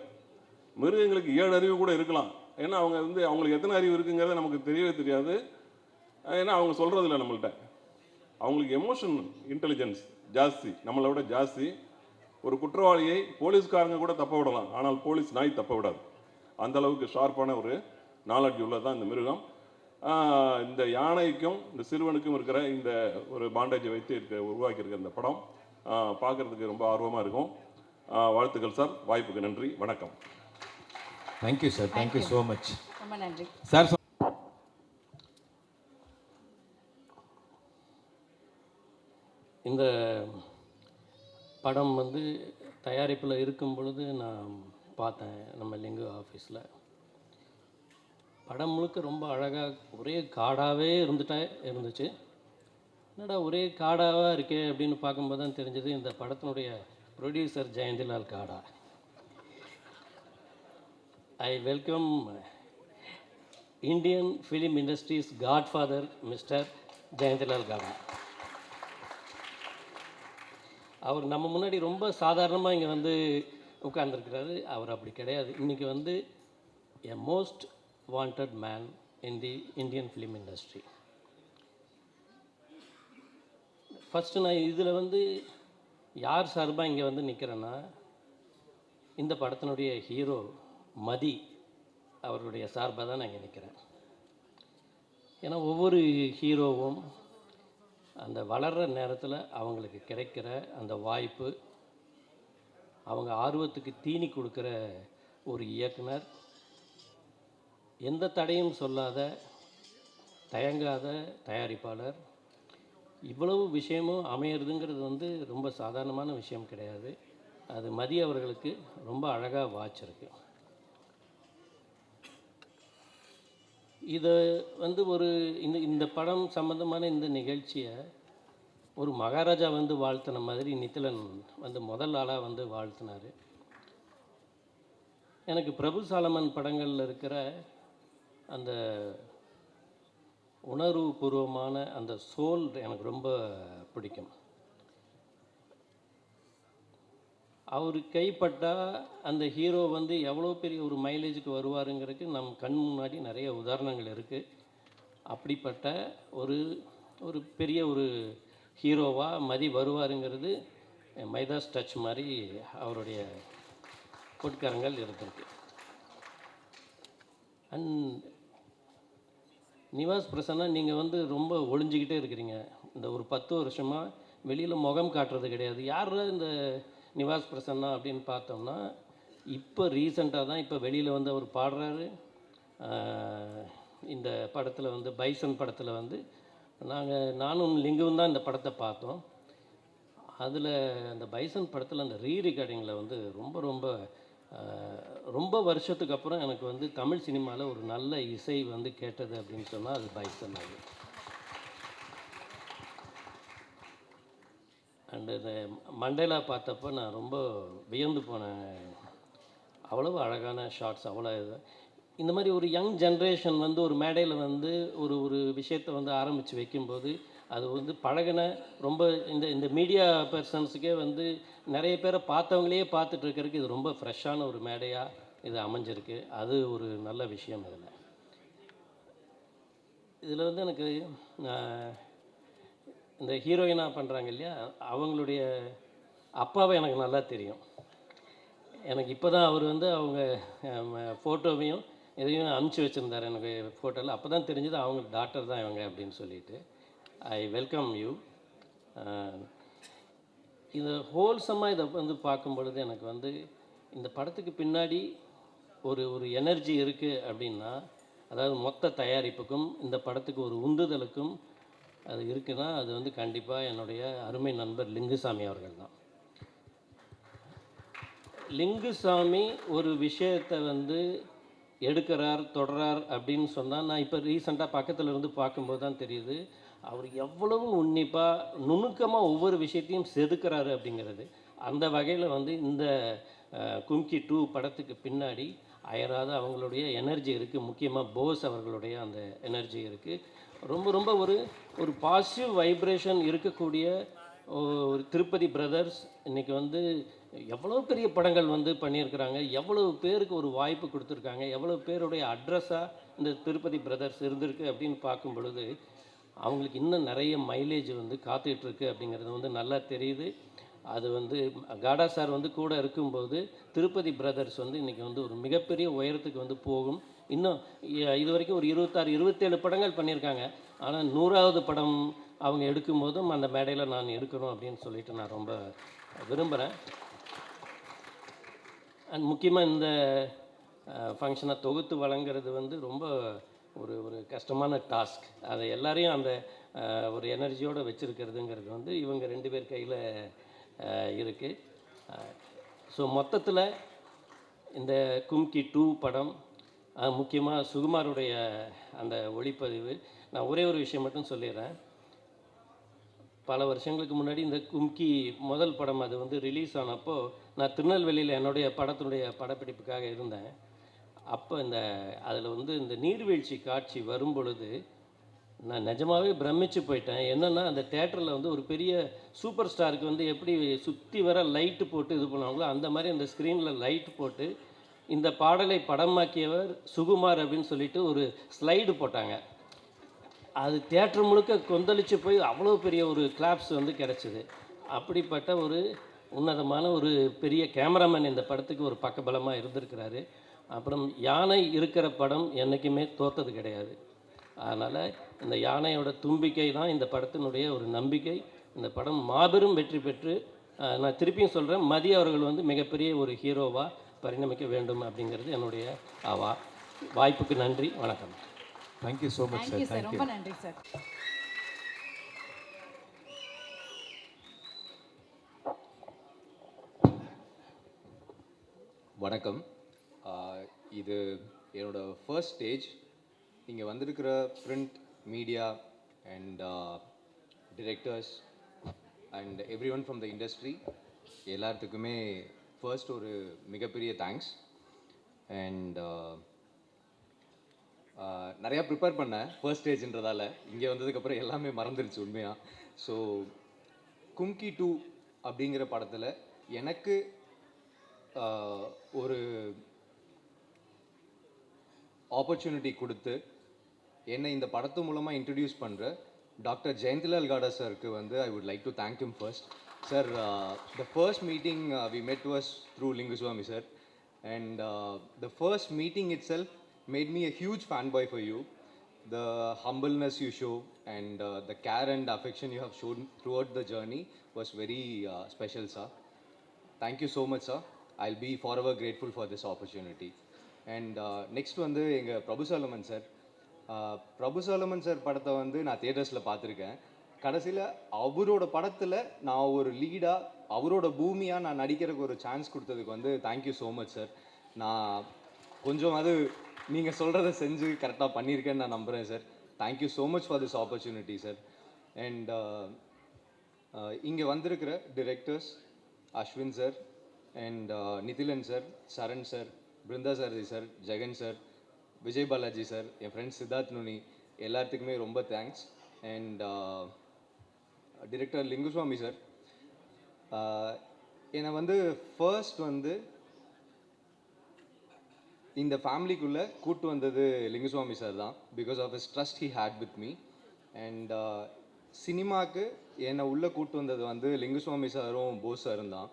மிருகங்களுக்கு 7 அறிவு கூட இருக்கலாம். ஏன்னா அவங்க வந்து அவங்களுக்கு எத்தனை அறிவு இருக்குங்கிறத நமக்கு தெரியவே தெரியாது. ஏன்னா அவங்க சொல்கிறதில்ல நம்மள்கிட்ட. அவங்களுக்கு எமோஷன் இன்டெலிஜென்ஸ் ஜாஸ்தி, நம்மளை விட ஜாஸ்தி. ஒரு குற்றவாளியை போலீஸ்காரங்க கூட தப்ப விடலாம், ஆனால் போலீஸ் நாய் தப்ப விடாது. அந்த அளவுக்கு ஷார்ப்பான ஒரு நாலெட்ஜ் உள்ளது தான் இந்த மிருகம். இந்த யானைக்கும் இந்த சிறுவனுக்கும் இருக்கிற இந்த ஒரு பாண்டேஜை வைத்து உருவாக்கியிருக்க இந்த படம் பார்க்குறதுக்கு ரொம்ப ஆர்வமாக இருக்கும். வாழ்த்துக்கள் சார், வாய்ப்புக்கு நன்றி, வணக்கம். Thank you sir, thank you so much. ரொம்ப நன்றி சார். இந்த படம் வந்து தயாரிப்பில் இருக்கும் பொழுது நான் பார்த்தேன் நம்ம லிங்கு ஆஃபீஸில். படம் முழுக்க ரொம்ப அழகாக ஒரே காடாகவே இருந்துச்சு. என்னடா ஒரே காடாவாக இருக்கே அப்படின்னு பார்க்கும்போது தான் தெரிஞ்சது இந்த படத்தினுடைய ப்ரொடியூசர் ஜெயந்திலால் காடா. I welcome Indian film industries Godfather mister Jayantilal காடா. அவர் நம்ம முன்னாடி ரொம்ப சாதாரணமாக இங்கே வந்து உட்கார்ந்துருக்கிறாரு. அவர் அப்படி கிடையாது. இன்றைக்கி வந்து a most wanted man in the Indian film industry. First நான் இதில் வந்து யார் சார்பாக இங்கே வந்து நிற்கிறேன்னா, இந்த படத்தினுடைய ஹீரோ மதி அவருடைய சார்பாக தான் நான் இங்கே நிற்கிறேன். ஏன்னா ஒவ்வொரு ஹீரோவும் அந்த வளர்கிற நேரத்தில் அவங்களுக்கு கிடைக்கிற அந்த வாய்ப்பு, அவங்க ஆர்வத்துக்கு தீனி கொடுக்குற ஒரு இயக்குனர், எந்த தடையும் சொல்லாத தயங்காத தயாரிப்பாளர், இவ்வளவு விஷயமும் அமையிறதுங்கிறது வந்து ரொம்ப சாதாரணமான விஷயம் கிடையாது. அது மதி அவர்களுக்கு ரொம்ப அழகாக வாய்ச்சிருக்கு. இதை வந்து ஒரு இந்த படம் சம்மந்தமான இந்த நிகழ்ச்சியை ஒரு மகாராஜா வந்து வாழ்த்தின மாதிரி நித்திலன் வந்து முதல் ஆளாக வந்து வாழ்த்தினார். எனக்கு பிரபு சாலமன் படங்களில் இருக்கிற அந்த உணர்வுபூர்வமான அந்த சோல் எனக்கு ரொம்ப பிடிக்கும். அவர் கைப்பட்டால் அந்த ஹீரோ வந்து எவ்வளோ பெரிய ஒரு மைலேஜுக்கு வருவாருங்கிறதுக்கு நம் கண் முன்னாடி நிறைய உதாரணங்கள் இருக்குது. அப்படிப்பட்ட ஒரு பெரிய ஒரு ஹீரோவாக மதி வருவாருங்கிறது மைதாஸ் டச் மாதிரி அவருடைய பொற்கரங்கள் இருந்திருக்கு. அண்ட் நிவாஸ் பிரசன்னா, நீங்கள் வந்து ரொம்ப ஒளிஞ்சிக்கிட்டே இருக்கிறீங்க. இந்த ஒரு 10 வருஷமாக வெளியில் முகம் காட்டுறது கிடையாது. யார் இந்த நிவாஸ் பிரசன்னா அப்படின்னு பார்த்தோம்னா, இப்போ ரீசண்டாக தான் இப்போ வெளியில் வந்து அவர் பாடுறாரு. இந்த படத்தில் வந்து பைசன் படத்தில் வந்து நானும் லிங்குவும் தான் இந்த படத்தை பார்த்தோம். அதில் அந்த பைசன் படத்தில் அந்த ரீரெக்கார்டிங்கில் வந்து ரொம்ப வருஷத்துக்கு அப்புறம் எனக்கு வந்து தமிழ் சினிமாவில் ஒரு நல்ல இசை வந்து கேட்டது அப்படின்னு சொன்னால் அது பைசன். அது அண்டு இந்த மண்டேலா பார்த்தப்போ நான் ரொம்ப வியந்து போனேன். அவ்வளவு அழகான ஷார்ட்ஸ், அவ்வளோ இது. இந்த மாதிரி ஒரு யங் ஜென்ரேஷன் வந்து ஒரு மேடையில் வந்து ஒரு ஒரு விஷயத்தை வந்து ஆரம்பித்து வைக்கும்போது அது வந்து பழகின ரொம்ப இந்த இந்த மீடியா பர்சன்ஸுக்கே வந்து நிறைய பேரை பார்த்தவங்களையே பார்த்துட்டு இருக்கிறதுக்கு இது ரொம்ப ஃப்ரெஷ்ஷான ஒரு மேடையாக இது அமைஞ்சிருக்கு. அது ஒரு நல்ல விஷயம். இதில் வந்து எனக்கு இந்த ஹீரோயினாக பண்ணுறாங்க இல்லையா, அவங்களுடைய அப்பாவை எனக்கு நல்லா தெரியும். எனக்கு இப்போ தான் அவர் வந்து அவங்க ஃபோட்டோவையும் இதையும் அனுப்பிச்சி வச்சுருந்தார் எனக்கு ஃபோட்டோவில். அப்போ தான் தெரிஞ்சது அவங்க டாக்டர் தான் இவங்க அப்படின்னு சொல்லிட்டு. I welcome you. இது ஹோல்சமாக இதை வந்து பார்க்கும் பொழுது எனக்கு வந்து இந்த படத்துக்கு பின்னாடி ஒரு ஒரு எனர்ஜி இருக்குது அப்படின்னா, அதாவது மொத்த தயாரிப்புக்கும் இந்த படத்துக்கு ஒரு உந்துதலுக்கும் அது இருக்குன்னா அது வந்து கண்டிப்பாக என்னுடைய அருமை நண்பர் லிங்குசாமி அவர்கள் தான். லிங்குசாமி ஒரு விஷயத்தை வந்து எடுக்கிறார் தொடரார் அப்படின்னு சொன்னால், நான் இப்போ ரீசெண்டாக பக்கத்தில் இருந்து பார்க்கும்போது தான் தெரியுது அவர் எவ்வளவு உன்னிப்பாக நுணுக்கமாக ஒவ்வொரு விஷயத்தையும் செதுக்கிறாரு அப்படிங்கிறது. அந்த வகையில் வந்து இந்த கும்கி 2 படத்துக்கு பின்னாடி அயராத அவங்களுடைய எனர்ஜி இருக்குது. முக்கியமாக போஸ் அவர்களுடைய அந்த எனர்ஜி இருக்குது. ரொம்ப ரொம்ப ஒரு ஒரு பாசிட்டிவ் வைப்ரேஷன் இருக்கக்கூடிய ஒரு திருப்பதி பிரதர்ஸ் இன்றைக்கி வந்து எவ்வளோ பெரிய படங்கள் வந்து பண்ணியிருக்கிறாங்க, எவ்வளோ பேருக்கு ஒரு வாய்ப்பு கொடுத்துருக்காங்க, எவ்வளோ பேருடைய அட்ரஸாக இந்த திருப்பதி பிரதர்ஸ் இருந்திருக்கு அப்படின்னு பார்க்கும் பொழுது அவங்களுக்கு இன்னும் நிறைய மைலேஜ் வந்து காத்துட்ருக்கு அப்படிங்கிறது வந்து நல்லா தெரியுது. அது வந்து காடா சார் வந்து கூட இருக்கும்போது திருப்பதி பிரதர்ஸ் வந்து இன்றைக்கி வந்து ஒரு மிகப்பெரிய உயரத்துக்கு வந்து போகும். இன்னும் இது வரைக்கும் ஒரு 26 27 படங்கள் பண்ணியிருக்காங்க. ஆனால் 100வது படம் அவங்க எடுக்கும்போதும் அந்த மேடையில் நான் இருக்கணும் அப்படின்னு சொல்லிட்டு நான் ரொம்ப விரும்புகிறேன். அண்ட் முக்கியமாக இந்த ஃபங்க்ஷனை தொகுத்து வழங்குறது வந்து ரொம்ப ஒரு ஒரு கஷ்டமான டாஸ்க். அதை எல்லாரையும் அந்த ஒரு எனர்ஜியோடு வச்சுருக்கிறதுங்கிறது வந்து இவங்க 2 பேர் கையில் இருக்குது. ஸோ மொத்தத்தில் இந்த கும்கி 2 படம் முக்கியமாக சுகுமாருடைய அந்த ஒளிப்பதிவு, நான் ஒரே ஒரு விஷயம் மட்டும் சொல்லிடுறேன். பல வருஷங்களுக்கு முன்னாடி இந்த கும்கி முதல் படம் அது வந்து ரிலீஸ் ஆனப்போ நான் திருநெல்வேலியில் என்னுடைய படத்தினுடைய படப்பிடிப்புக்காக இருந்தேன். அப்போ அதில் வந்து இந்த நீர்வீழ்ச்சி காட்சி வரும் பொழுது நான் நிஜமாகவே பிரமிச்சு போயிட்டேன். என்னென்னா அந்த தேட்டரில் வந்து ஒரு பெரிய சூப்பர் ஸ்டாருக்கு வந்து எப்படி சுற்றி வர லைட்டு போட்டு இது பண்ணுவாங்களோ அந்த மாதிரி அந்த ஸ்க்ரீனில் லைட் போட்டு இந்த பாடலை படமாக்கியவர் சுகுமார் அப்படின்னு சொல்லிட்டு ஒரு ஸ்லைடு போட்டாங்க. அது தியேட்டர் முழுக்க கொந்தளிச்சு போய் அவ்வளோ பெரிய ஒரு கிளாப்ஸ் வந்து கிடச்சிது. அப்படிப்பட்ட ஒரு உன்னதமான ஒரு பெரிய கேமராமேன் இந்த படத்துக்கு ஒரு பக்கபலமாக இருந்திருக்கிறாரு. அப்புறம் யானை இருக்கிற படம் என்றைக்குமே தோற்றது கிடையாது. அதனால் இந்த யானையோட தும்பிக்கை தான் இந்த படத்தினுடைய ஒரு நம்பிக்கை. இந்த படம் மாபெரும் வெற்றி பெற்று நான் திருப்பியும் சொல்கிறேன், மதி அவர்கள் வந்து மிகப்பெரிய ஒரு ஹீரோவாக பரிணமிக்க வேண்டும் அப்படிங்கிறது என்னுடைய வாய்ப்புக்கு நன்றி. வணக்கம். Thank you so much sir. Sir, ரொம்ப நன்றி சார். வணக்கம். இது என்னோட ஃபர்ஸ்ட் ஸ்டேஜ். இங்கே வந்திருக்கிற print media and directors and every one from the industry எல்லாத்துக்குமே ஃபர்ஸ்ட் ஒரு மிகப்பெரிய தேங்க்ஸ். அண்ட் நிறையா ப்ரிப்பேர் பண்ணேன் ஃபர்ஸ்ட் ஸ்டேஜ்ன்றதால. இங்கே வந்ததுக்கப்புறம் எல்லாமே மறந்துருச்சு உண்மையாக. ஸோ கும்கி 2 அப்படிங்கிற படத்தில் எனக்கு ஒரு ஆப்பர்ச்சுனிட்டி கொடுத்து என்னை இந்த படத்து மூலமாக இன்ட்ரடியூஸ் பண்ணுற டாக்டர் ஜெயந்திலால் காடா சாருக்கு வந்து I would like to thank him first. Sir, the first meeting we met was through Lingusamy sir. And the first meeting itself made me a huge fanboy for you. The humbleness you show and the care and affection you have shown throughout the journey was very special, sir. Thank you so much, sir. I'll be forever grateful for this opportunity. And next வந்து எங்கள் பிரபு Solomon sir. பிரபு Solomon sir படத்தை வந்து நான் தியேட்டர்ஸில் பார்த்துருக்கேன். கடைசியில் அவரோட படத்தில் நான் ஒரு லீடாக அவரோட பூமியாக நான் நடிக்கிறதுக்கு ஒரு சான்ஸ் கொடுத்ததுக்கு வந்து தேங்க்யூ ஸோ மச் சார். நான் கொஞ்சம் அது நீங்கள் சொல்கிறத செஞ்சு கரெக்டாக பண்ணியிருக்கேன்னு நான் நம்புகிறேன் sir. Thank you so much for this opportunity sir. And இங்கே வந்திருக்கிற directors Ashwin sir and Nithilan sir, Saran sir, Brinda Sarathi sir, Jagan sir, Vijay Balaji sir, என் ஃப்ரெண்ட் சித்தார்த் நுனி, எல்லாத்துக்குமே ரொம்ப thanks. And director Lingusamy sir, என்னை வந்து ஃபர்ஸ்ட் வந்து இந்த ஃபேமிலிக்குள்ளே கூட்டு வந்தது லிங்குசுவாமி சார் தான். Because of his trust he had with me. And சினிமாவுக்கு என்னை உள்ளே கூட்டு வந்தது வந்து லிங்குசுவாமி சாரும் போஸ் சாரும் தான்.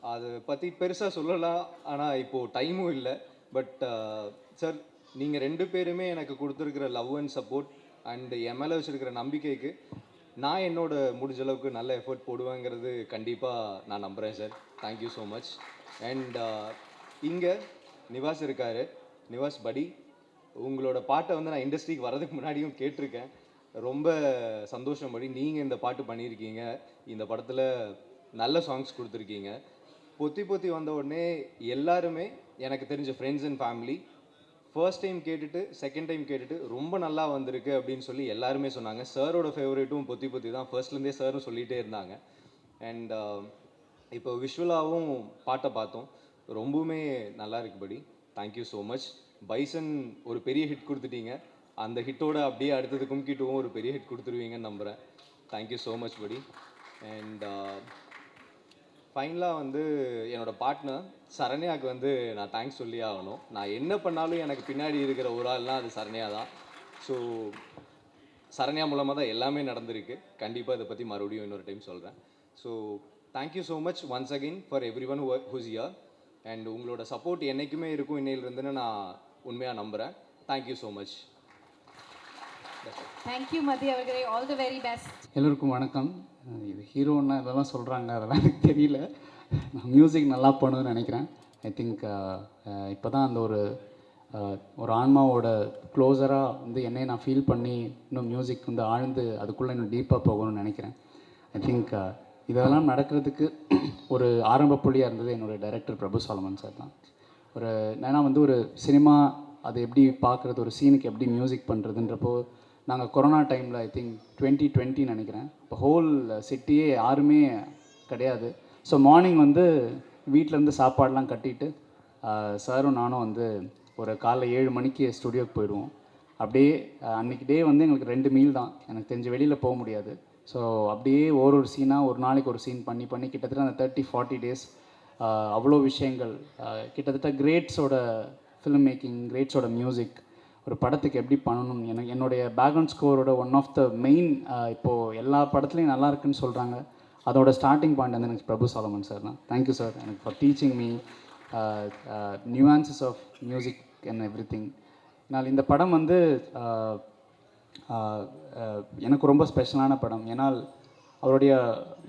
அதை பற்றி பெருசாக சொல்லலாம், ஆனால் இப்போது டைமும் இல்லை. பட் சார், நீங்கள் 2 பேருமே எனக்கு கொடுத்துருக்கிற லவ் அண்ட் சப்போர்ட் அண்ட் என் மேலே வச்சுருக்கிற நம்பிக்கைக்கு நான் என்னோட முடிஞ்ச அளவுக்கு நல்ல எஃபர்ட் போடுவேங்கிறது கண்டிப்பாக நான் நம்புகிறேன் sir. Thank you so much. And இங்கே நிவாஸ் இருக்கார். நிவாஸ் படி, உங்களோட பாட்டை வந்து நான் இண்டஸ்ட்ரிக்கு வர்றதுக்கு முன்னாடியும் கேட்டிருக்கேன். ரொம்ப சந்தோஷம் படி, நீங்கள் இந்த பாட்டு பண்ணியிருக்கீங்க. இந்த படத்தில் நல்ல சாங்ஸ் கொடுத்துருக்கீங்க. பொத்தி பொத்தி வந்த உடனே எல்லாருமே எனக்கு தெரிஞ்ச friends and family first time கேட்டுட்டு செகண்ட் டைம் கேட்டுட்டு ரொம்ப நல்லா வந்திருக்கு அப்படின்னு சொல்லி எல்லாருமே சொன்னாங்க. சாரோட ஃபேவரேட்டும் பொத்தி பொத்தி தான், ஃபர்ஸ்ட்லேருந்தே சாரும் சொல்லிகிட்டே இருந்தாங்க. அண்ட் இப்போ விஷுவலாகவும் பாட்டை பார்த்தோம், ரொம்பவுமே நல்லா இருக்கு படி. Thank you so much. பைசன் ஒரு பெரிய ஹிட் கொடுத்துட்டீங்க. அந்த ஹிட்டோட அப்படியே அடுத்தது கும்கிட்டுவும் ஒரு பெரிய ஹிட் கொடுத்துருவீங்கன்னு நம்புகிறேன். தேங்க்யூ ஸோ மச் படி. அண்ட் ஃபைனலாக வந்து என்னோடய பார்ட்னர் சரண்யாவுக்கு வந்து நான் தேங்க்ஸ் சொல்லி ஆகணும். நான் என்ன பண்ணாலும் எனக்கு பின்னாடி இருக்கிற ஒரு ஆள்னால் அது சரண்யா தான். ஸோ சரண்யா மூலமாக தான் எல்லாமே நடந்திருக்கு. கண்டிப்பாக இதை பற்றி மறுபடியும் இன்னொரு டைம் சொல்கிறேன். So thank you so much once again for everyone who's here. And உங்களோட சப்போர்ட் என்றைக்குமே இருக்கும் இன்னையிலிருந்துன்னு நான் உண்மையாக நம்புகிறேன். Thank you so much. Thank you Mathi அவர்களே, ஆல் தி வெரி பெஸ்ட். எல்லோருக்கும் வணக்கம். இது ஹீரோன்னா இதெல்லாம் சொல்கிறாங்க, அதெல்லாம் எனக்கு தெரியல. நான் மியூசிக் நல்லா பண்ணுவேன்னு நினைக்கிறேன். ஐ திங்க் இப்போ தான் அந்த ஒரு ஆன்மாவோட க்ளோஸராக வந்து என்னை நான் ஃபீல் பண்ணி இன்னும் மியூசிக் வந்து ஆழ்ந்து அதுக்குள்ளே இன்னும் டீப்பாக போகணும்னு நினைக்கிறேன். ஐ திங்க் இதெல்லாம் நடக்கிறதுக்கு ஒரு ஆரம்ப புள்ளியாக இருந்தது என்னோடய டைரக்டர் பிரபு சாலமன் சார் தான். ஏன்னா வந்து ஒரு சினிமா அதை எப்படி பார்க்குறது, ஒரு சீனுக்கு எப்படி மியூசிக் பண்ணுறதுன்றப்போ நாங்கள் கொரோனா டைமில் ஐ திங்க் 2020 நினைக்கிறேன், இப்போ ஹோல் சிட்டியே யாருமே கிடையாது. ஸோ மார்னிங் வந்து வீட்டிலேருந்து சாப்பாடெலாம் கட்டிட்டு சாரும் நானும் வந்து ஒரு காலைல 7 மணிக்கு ஸ்டுடியோக்கு போயிடுவோம். அப்படியே அன்றைக்கி டே வந்து எங்களுக்கு 2 மீல் தான், எனக்கு தெரிஞ்ச வெளியில் போக முடியாது. ஸோ அப்படியே ஒரு சீனாக ஒரு நாளைக்கு ஒரு சீன் பண்ணி பண்ணி கிட்டத்தட்ட அந்த 30-40 டேஸ் அவ்வளோ விஷயங்கள், கிட்டத்தட்ட கிரேட்ஸோட ஃபிலிம் மேக்கிங், கிரேட்ஸோட மியூசிக், ஒரு படத்துக்கு எப்படி பண்ணணும். எனக்கு என்னுடைய பேக்ரவுண்ட் ஸ்கோரோட ஒன் ஆஃப் த மெயின், இப்போது எல்லா படத்துலையும் நல்லா இருக்குன்னு சொல்கிறாங்க, அதோட ஸ்டார்டிங் பாயிண்ட் வந்து எனக்கு பிரபு சாலமன் சார் தான். தேங்க்யூ சார், எனக்கு for teaching me nuances of music and everything. நான் இந்த படம் வந்து எனக்கு ரொம்ப ஸ்பெஷலான படம். ஏன்னால் அவருடைய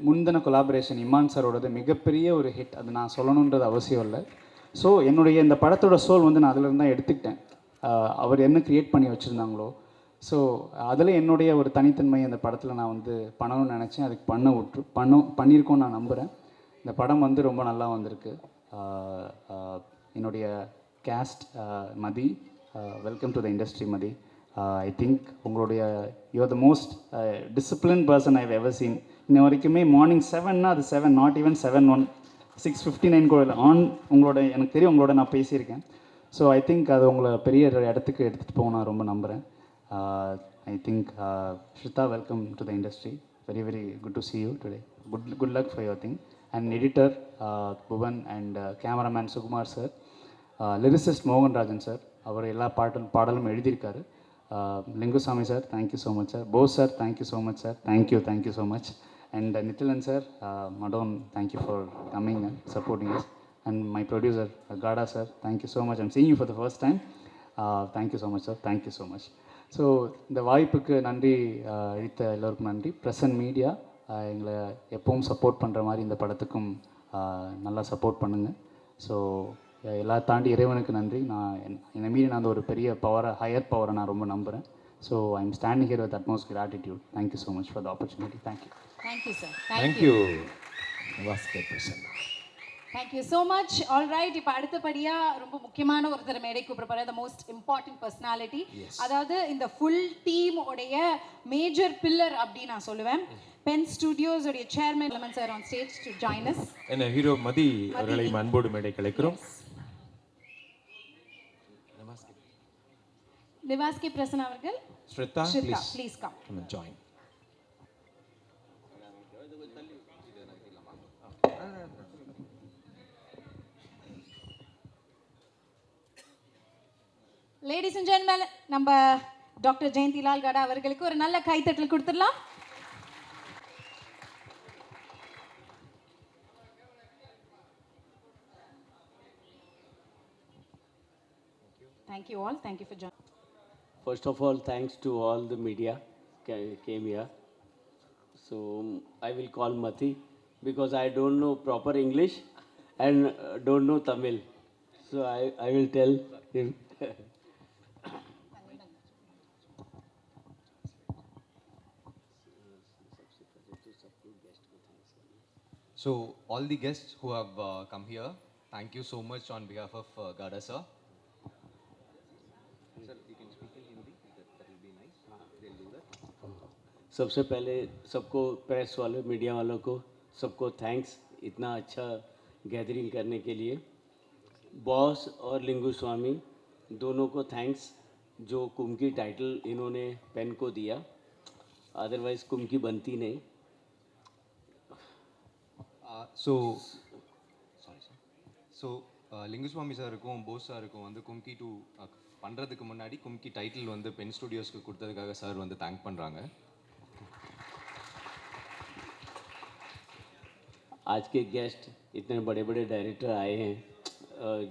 முந்தின கொலாபரேஷன் இமான் சாரோடது மிகப்பெரிய ஒரு ஹிட், அது நான் சொல்லணுன்றது அவசியம் இல்லை. ஸோ என்னுடைய இந்த படத்தோட சோல் வந்து நான் அதில் தான் எடுத்துக்கிட்டேன். அவர் என்ன க்ரியேட் பண்ணி வச்சுருந்தாங்களோ, ஸோ அதில் என்னுடைய ஒரு தனித்தன்மை அந்த படத்தில் நான் வந்து பண்ணணும்னு நினச்சேன். அதுக்கு பண்ணியிருக்கோன்னு நான் நம்புகிறேன். இந்த படம் வந்து ரொம்ப நல்லா வந்திருக்கு. என்னுடைய cast Mathi, welcome to the industry Mathi. I think உங்களுடைய you are the most discipline person I've ever seen. இன்ன வரைக்குமே மார்னிங் 7னா அது 7, நாட் ஈவன் 7:01, 6:59 கூட ஆன் உங்களோட, எனக்கு தெரியும் உங்களோட நான் பேசியிருக்கேன். ஸோ ஐ திங்க் அது உங்களை பெரிய இடத்துக்கு எடுத்துகிட்டு போக நான் ரொம்ப நம்புகிறேன். I think Shrutha, welcome to the industry. Very very good to see you today. Good luck for your thing. And editor Bhuvan and cameraman Sukumar sir, lyricist Mohanrajan sir, அவர் எல்லா பாடலும் எழுதியிருக்காரு. Lingusamy sir, thank you so much sir. Bose sir, thank you so much sir. Thank you so much. And Nithilan sir, Madon, thank you for coming and supporting us. And my producer Gada sir, thank you so much. I'm seeing you for the first time. Thank you so much sir. Thank you so much. So இந்த வாய்ப்புக்கு நன்றி, அளித்த எல்லோருக்கும் நன்றி. Present media எங்களை எப்பவும் support பண்ணுற மாதிரி இந்த படத்துக்கும் நல்லா சப்போர்ட் பண்ணுங்கள். ஸோ எல்லாம் தாண்டி இறைவனுக்கு நன்றி. என்னை மீறி நான் ஒரு பெரிய பவரை, ஹையர் பவரை நான் ரொம்ப நம்புகிறேன். So I am standing here with utmost gratitude. Thank you so much for the opportunity. Thank you. Thank you sir. Thank you Prasanna. Thank you so much. All right, இப்போ அடுத்தபடியாக ரொம்ப முக்கியமான ஒருத்தர் மேடை கூப்பிடப்படுற த மோஸ்ட் இம்பார்ட்டன்ட் பர்சனாலிட்டி, அதாவது இந்த ஃபுல் டீம் உடைய மேஜர் பில்லர் அப்படின்னு நான் சொல்லுவேன். பென் ஸ்டுடியோஸ் உடைய chairman Laman sir on stage to join us. என்ன ஹீரோ மதி அவர்களை அன்போடு மேடை கலைக்கிறோம். நிவாஸ் கே பிரசன்னா அவர்கள். Shritha, please come. Join. Ladies and gentlemen, நம்ம டாக்டர் ஜெயந்திலால் கடா அவர்களுக்கு ஒரு நல்ல கைத்தட்டல் கொடுத்துடலாம். Thank you all. Thank you for joining. First of all, thanks to all the media came here. So I will call Mati because I don't know proper English and don't know Tamil. So I will tell him. So all the guests who have come here, thank you so much on behalf of Gada sir. Sir, you can speak in Hindi. That will be nice. They'll do that. सबसे पहले सबको press वालों media वालों को सबको thanks इतना अच्छा gathering करने के लिए. बॉस और लिंगू स्वामी दोनों को थैंक्स जो कुम्की टाइटल इन्होंने पेन को दिया, अदरवाइज़ कुम्की बनती नहीं. லிங்குஸ்வாமி சாருக்கும் போஸ் சாருக்கும் வந்து கும்கி 2 பண்ணுறதுக்கு முன்னாடி கும்கி டைட்டில் வந்து பென் ஸ்டுடியோஸ்க்கு கொடுத்ததுக்காக சார் வந்து தேங்க் பண்ணுறாங்க. आज के गेस्ट इतने बड़े बड़े डायरेक्टर आए हैं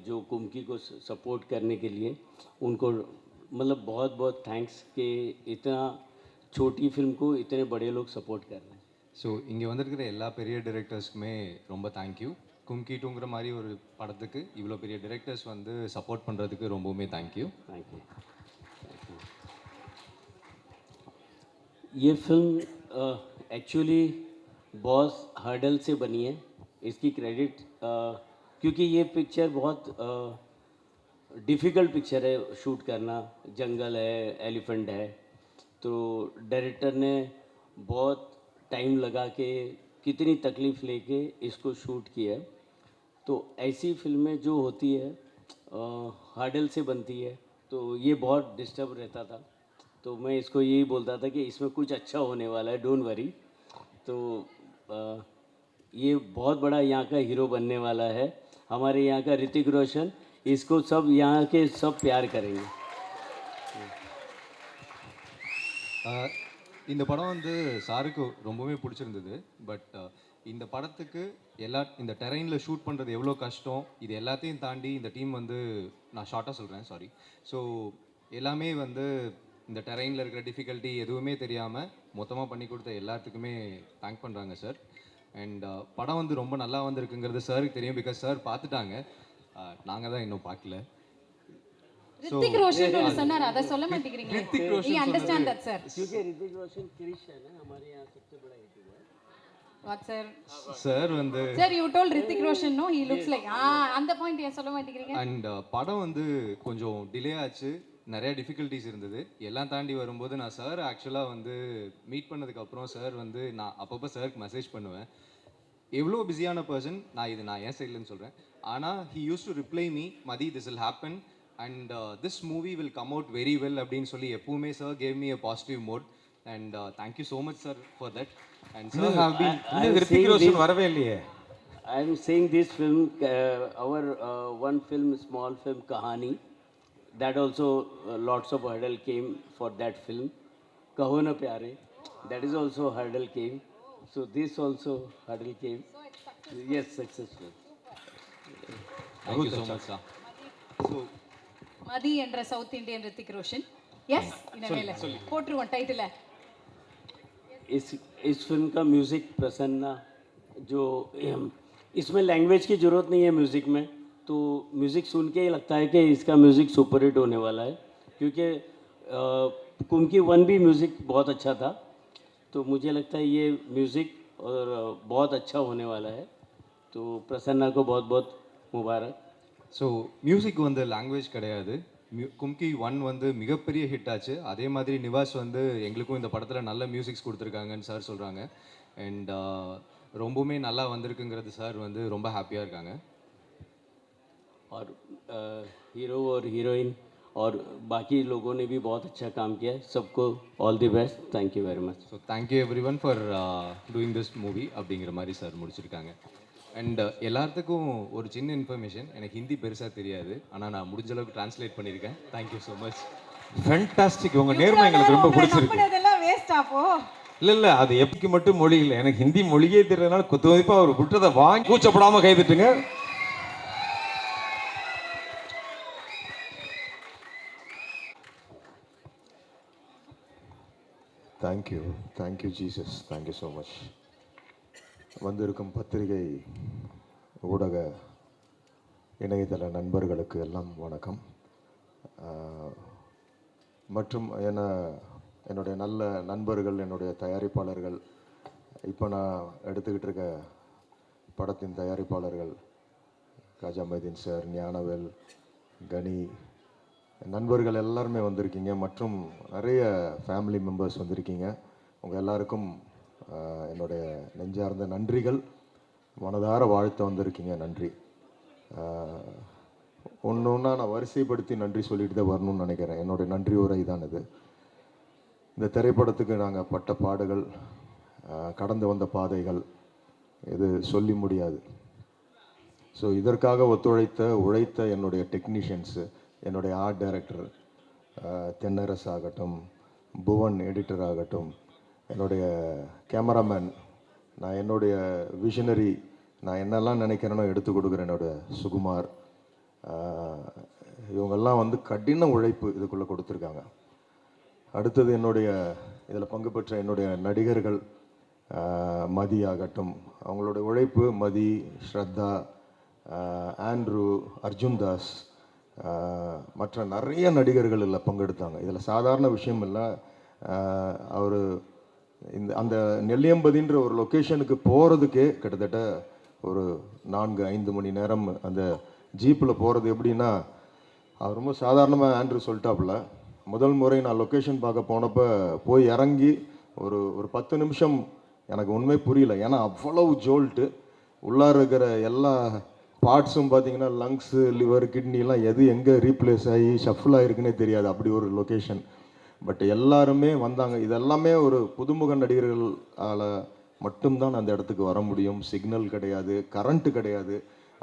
जो कुम्की को सपोर्ट करने के लिए, उनको मतलब बहुत बहुत थैंक्स कि इतना छोटी फिल्म को इतने बड़े लोग सपोर्ट कर रहे हैं. ஸோ இங்கே வந்திருக்கிற எல்லா பெரிய டிரெக்டர்ஸ்க்குமே ரொம்ப தேங்க்யூ. கும்கி 2ங்கிற மாதிரி ஒரு படத்துக்கு இவ்வளோ பெரிய டிரெக்டர்ஸ் வந்து சப்போர்ட் பண்ணுறதுக்கு ரொம்பவுமே தேங்க்யூ. Thank you. ये फिल्म एक्चुअली बॉस हर्डल से बनी है. इसकी क्रेडिट क्योंकि ये पिक्चर बहुत डिफ़िकल्ट पिक्चर है शूट करना. जंगल है, एलिफेंट है, तो डायरेक्टर ने बहुत टाइम लगा के कितनी तकलीफ़ लेके इसको शूट किया है. तो ऐसी फिल्में जो होती है हर्डल से बनती है, तो ये बहुत डिस्टर्ब रहता था. तो मैं इसको यही बोलता था कि इसमें कुछ अच्छा होने वाला है, डोंट वरी. तो ये बहुत बड़ा यहाँ का हीरो बनने वाला है, हमारे यहाँ का ऋतिक रोशन. इसको सब यहाँ के सब प्यार करेंगे. இந்த படம் வந்து சாருக்கு ரொம்பவே பிடிச்சிருந்தது. பட் இந்த படத்துக்கு இந்த டெரெயினில் ஷூட் பண்ணுறது எவ்வளோ கஷ்டம், இது எல்லாத்தையும் தாண்டி இந்த டீம் வந்து, நான் ஷார்ட்டாக சொல்கிறேன், சாரி. ஸோ எல்லாமே வந்து இந்த டெரெயினில் இருக்கிற டிஃபிகல்ட்டி எதுவுமே தெரியாமல் மொத்தமாக பண்ணி கொடுத்த எல்லாத்துக்குமே தேங்க் பண்ணுறாங்க சார். அண்ட் படம் வந்து ரொம்ப நல்லா வந்திருக்குங்கிறது சாருக்கு தெரியும், பிகாஸ் சார் பார்த்துட்டாங்க, நாங்கள் தான் இன்னும் பார்க்கல. ऋतिक रोशन ने சொன்னார், அத சொல்ல மாட்டேங்கிறீங்க. Hrithik Roshan we understand that sir. क्योंकि ऋतिक रोशन क्रिश है ना, हमारे यहाँ सबसे बड़ा हीरो है. what sir? சார் வந்து sir you told Hrithik Roshan no, he looks like அந்த பாயிண்ட் ஏன் சொல்ல மாட்டேங்கிறீங்க? அண்ட் படம் வந்து கொஞ்சம் டிலே ஆச்சு, நிறைய டிஃபிகல்ட்டிஸ் இருந்தது. எல்லாம் தாண்டி வரும்போது நான் சார் ஆக்சுவலாக வந்து மீட் பண்ணதுக்கப்புறம் சார் வந்து நான் அப்பப்போ சாருக்கு மெசேஜ் பண்ணுவேன். எவ்வளோ பிஸியான பர்சன், நான் ஏன் சைட்லன்னு சொல்கிறேன், ஆனால் he used to reply me, Mathi this will happen and this movie will come out very well அப்படின்னு சொல்லி எப்பவுமே sir gave me a positive mode and thank you so much sir for that. And sir have been Hrithik Roshan வரவே இல்லையே. I am saying this film, our one film, small film Kahani, that also lots of hurdle came for that film. Kaho Na Pyare, that is also hurdle came. So this also hurdle came. Yes, successful. thank you so much sir. So மதி என்ற south Indian Hrithik Roshan. S இனவேல போட்டுருவோம் டைட்டில. इस film का music Prasanna, जो इसमें language की ज़रूरत नहीं है म्यूज़िक में, तो म्यूज़िक सुन के ही लगता है कि इसका म्यूज़िक सुपर हिट होने वाला है. क्योंकि कुम्की 1 भी म्यूज़िक बहुत अच्छा था, तो मुझे लगता है ये म्यूज़िक और बहुत अच्छा होने वाला है. तो प्रसन्ना को बहुत बहुत मुबारक. ஸோ மியூசிக் வந்து லாங்குவேஜ் கிடையாது. கும்கி 1 வந்து மிகப்பெரிய ஹிட் ஆச்சு. அதே மாதிரி நிவாஸ் வந்து எங்களுக்கும் இந்த படத்தில் நல்ல மியூசிக்ஸ் கொடுத்துருக்காங்கன்னு சார் சொல்கிறாங்க. அண்ட் ரொம்பவுமே நல்லா வந்திருக்குங்கிறது சார் வந்து ரொம்ப ஹாப்பியாக இருக்காங்க. और हीरो और हीरोइन और बाकी लोगों ने भी बहुत अच्छा काम किया है. सबको all the best. Thank you very much. So thank you every one for doing this movie அப்படிங்கிற மாதிரி சார் முடிச்சிருக்காங்க. அண்ட் எல்லாத்துக்கும் ஒரு சின்ன இன்ஃபர்மேஷன், எனக்கு ஹிந்தி பெருசாக தெரியாது, ஆனால் நான் முடிஞ்ச அளவுக்கு ட்ரான்ஸ்லேட் பண்ணியிருக்கேன். Thank you so much. ஃபேண்டாஸ்டிக். உங்கள் நேர்மை எங்களுக்கு ரொம்ப பிடிச்சிருக்கு. அதெல்லாம் வேஸ்ட் ஆப்போ. இல்லை அது எப்படிக்கு மட்டும் மொழி இல்லை, எனக்கு ஹிந்தி மொழியே தெரியறதுனால குத்து மதிப்பாக அவர் விட்டதை வாங்கி கூச்சப்படாமல் கைதிட்டுங்க. Thank you Jesus, thank you so much. வந்திருக்கும் பத்திரிகை ஊடக இணையதள நண்பர்களுக்கு எல்லாம் வணக்கம். மற்றும் என்னுடைய நல்ல நண்பர்கள், என்னுடைய தயாரிப்பாளர்கள், இப்போ நான் எடுத்துக்கிட்டு இருக்க படத்தின் தயாரிப்பாளர்கள் காஜா மைதீன் சார், ஞானவேல், கனி, நண்பர்கள் எல்லாருமே வந்திருக்கீங்க. மற்றும் நிறைய ஃபேமிலி மெம்பர்ஸ் வந்திருக்கீங்க. உங்கள் எல்லாருக்கும் என்னுடைய நெஞ்சார்ந்த நன்றிகள். மனதார வாழ்த்து வந்திருக்கீங்க. நன்றி. ஒன்று ஒன்றா நான் வரிசைப்படுத்தி நன்றி சொல்லிட்டு தான் வரணும்னு நினைக்கிறேன். என்னுடைய நன்றி உரை தான் இது. இந்த திரைப்படத்துக்கு நாங்கள் பட்ட பாடுகள், கடந்து வந்த பாதைகள், இது சொல்லி முடியாது. ஸோ இதற்காக உழைத்த என்னுடைய டெக்னீஷியன்ஸு, என்னுடைய ஆர்ட் டைரக்டர் தென்னரசு ஆகட்டும், புவன் எடிட்டர் ஆகட்டும், என்னுடைய கேமராமேன், நான் என்னுடைய விஷனரி, நான் என்னெல்லாம் நினைக்கிறேனோ எடுத்து கொடுக்குறேன் என்னோடய சுகுமார், இவங்கெல்லாம் வந்து கடின உழைப்பு இதுக்குள்ளே கொடுத்துருக்காங்க. அடுத்தது இதில் பங்கு பெற்ற என்னுடைய நடிகர்கள், மதி ஆகட்டும், அவங்களுடைய உழைப்பு, மதி, ஸ்ரத்தா, ஆண்ட்ரூ, அர்ஜுன் தாஸ், மற்ற நிறைய நடிகர்கள் இதில் பங்கெடுத்தாங்க. இதில் சாதாரண விஷயம் இல்லை. அவர் அந்த நெல்லியம்பதின்ற ஒரு லொக்கேஷனுக்கு போகிறதுக்கே கிட்டத்தட்ட ஒரு 4-5 மணி நேரம் அந்த ஜீப்பில் போகிறது. எப்படின்னா, அவர் ரொம்ப சாதாரணமாக ஆண்ட்ரூ சொல்லிட்டாப்புல, முதல் முறை நான் லொக்கேஷன் பார்க்க போனப்போ போய் இறங்கி ஒரு 10 நிமிஷம் எனக்கு உண்மை புரியல. ஏன்னா அவ்வளவு ஜோல்ட்டு, உள்ளார இருக்கிற எல்லா பார்ட்ஸும் பார்த்தீங்கன்னா லங்ஸு, லிவர், கிட்னிலாம் எது எங்கே ரீப்ளேஸ் ஆகி ஷஃபில் ஆகிருக்குன்னே தெரியாது. அப்படி ஒரு லொக்கேஷன். பட் எல்லாருமே வந்தாங்க. இதெல்லாமே ஒரு புதுமுக நடிகர்களால் மட்டும்தான் அந்த இடத்துக்கு வர முடியும். சிக்னல் கிடையாது, கரண்ட்டு கிடையாது.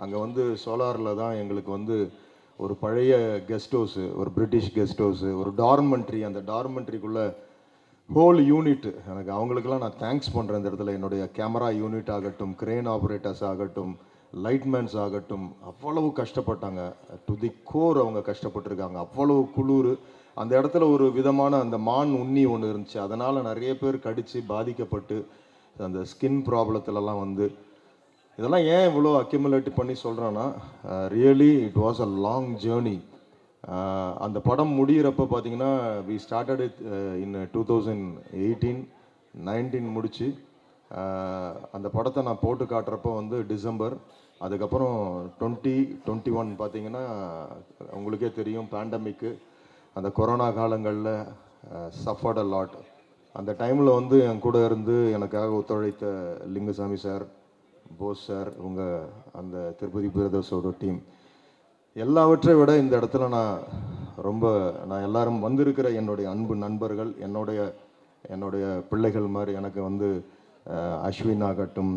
அங்கே வந்து சோலாரில் தான் எங்களுக்கு ஒரு பழைய கெஸ்ட் ஹவுஸு, ஒரு பிரிட்டிஷ் கெஸ்ட் ஹவுஸு, ஒரு டார்மெண்ட்ரி, அந்த டார்மெண்ட்ரிக்குள்ளே ஹோல் யூனிட், எனக்கு அவங்களுக்கெல்லாம் நான் தேங்க்ஸ் பண்ணுறேன். இந்த இடத்துல என்னுடைய கேமரா யூனிட் ஆகட்டும், கிரேன் ஆப்ரேட்டர்ஸ் ஆகட்டும், லைட்மேன்ஸ் ஆகட்டும், அவ்வளவு கஷ்டப்பட்டாங்க. டு தி கோர் அவங்க கஷ்டப்பட்டிருக்காங்க. அவ்வளவு குளிர். அந்த இடத்துல ஒரு விதமான அந்த மான் உண்ணி ஒன்று இருந்துச்சு. அதனால் நிறைய பேர் கடித்து பாதிக்கப்பட்டு அந்த ஸ்கின் ப்ராப்ளத்துலலாம் இதெல்லாம் ஏன் இவ்வளோ அக்யூமுலேட் பண்ணி சொல்கிறேன்னா, really it was a long journey. அந்த படம் முடிகிறப்ப பார்த்தீங்கன்னா, வி ஸ்டார்டட் இட் இன் 2018-19 முடிச்சு அந்த படத்தை நான் போட்டு காட்டுறப்போ டிசம்பர். அதுக்கப்புறம் 2021 பார்த்தீங்கன்னா உங்களுக்கே தெரியும், பேண்டமிக்கு, அந்த கொரோனா காலங்களில் சஃபர்ட் அ லாட். அந்த டைமில் என் கூட இருந்து எனக்காக ஒத்துழைத்த லிங்குசாமி சார், போஸ் சார், அந்த திருப்பதி பிரதர்ஸோட டீம், எல்லாவற்றை விட இந்த இடத்துல நான் எல்லாரும் வந்திருக்கிற என்னுடைய அன்பு நண்பர்கள், என்னுடைய பிள்ளைகள் மாதிரி எனக்கு அஸ்வின் ஆகட்டும்,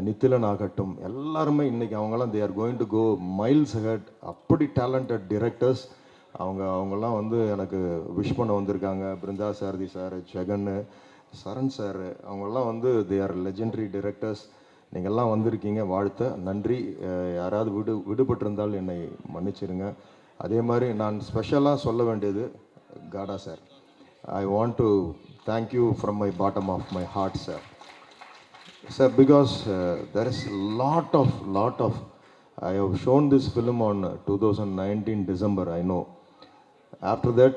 நித்திலன் ஆகட்டும், எல்லாருமே இன்றைக்கி அவங்கெல்லாம் they are going to go miles head. அப்படி டேலண்டட் டிரெக்டர்ஸ் அவங்கெல்லாம் எனக்கு விஷ் பண்ண வந்திருக்காங்க. பிருந்தா சாரதி சார், ஜெகன், சரண் சார், அவங்கெல்லாம் தே ஆர் லெஜெண்டரி டிரெக்டர்ஸ். நீங்கள்லாம் வந்திருக்கீங்க, வாழ்த்த நன்றி. யாராவது விடுபட்டிருந்தால் என்னை மன்னிச்சிருங்க. அதே மாதிரி நான் ஸ்பெஷலாக சொல்ல வேண்டியது காடா sir. I want to thank you from my bottom of my heart, sir. Sir, because there is lot of I have shown this film on 2019 December, I know. After that,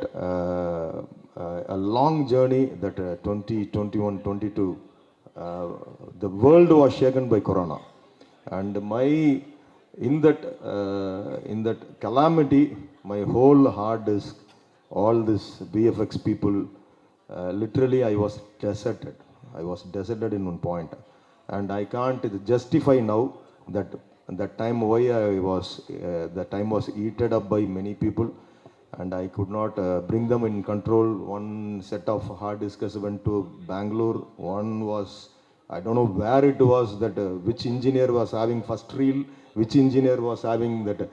a long journey that 2021, 22, the world was shaken by Corona, and in that calamity, my whole heart is all this VFX people. Literally, I was deserted in one point, and I can't justify now that that time why the time was eaten up by many people, and I could not bring them in control. One set of hard disks went to Bangalore. One was, I don't know where it was, that which engineer was having first reel, which engineer was having that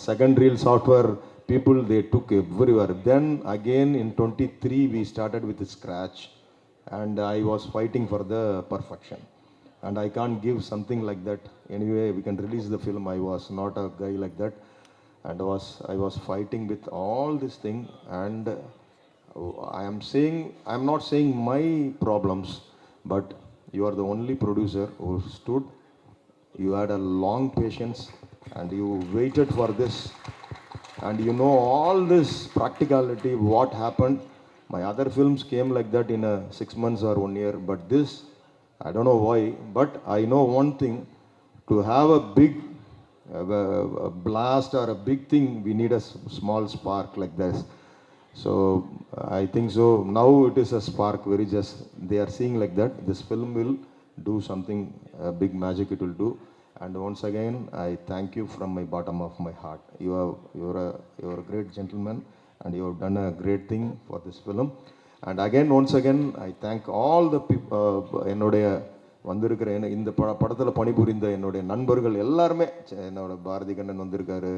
second reel software. People, they took everywhere. Then again in 23 we started with scratch, and I was fighting for the perfection, and I can't give something like that. Anyway, we can release the film. I was not a guy like that, and I was fighting with all this thing. And I'm not saying my problems, but you are the only producer who stood. You had a long patience, and you waited for this, and you know all this practicality what happened. My other films came like that in 6 months or 1 year, but this, I don't know why, but I know one thing: to have a big a blast or a big thing, we need a small spark like this. So I think so now it is a spark, very just they are seeing like that. This film will do something, big magic it will do. And once again, I thank you from my bottom of my heart. You're a great gentleman, and you have done a great thing for this film. And again, once again, I thank all the people, என்னுடைய வந்திருக்கிற இந்த படத்தில் பணிபுரிந்த என்னுடைய நண்பர்கள் எல்லாருமே. என்னோட பாரதி கண்ணன் வந்திருக்காரு,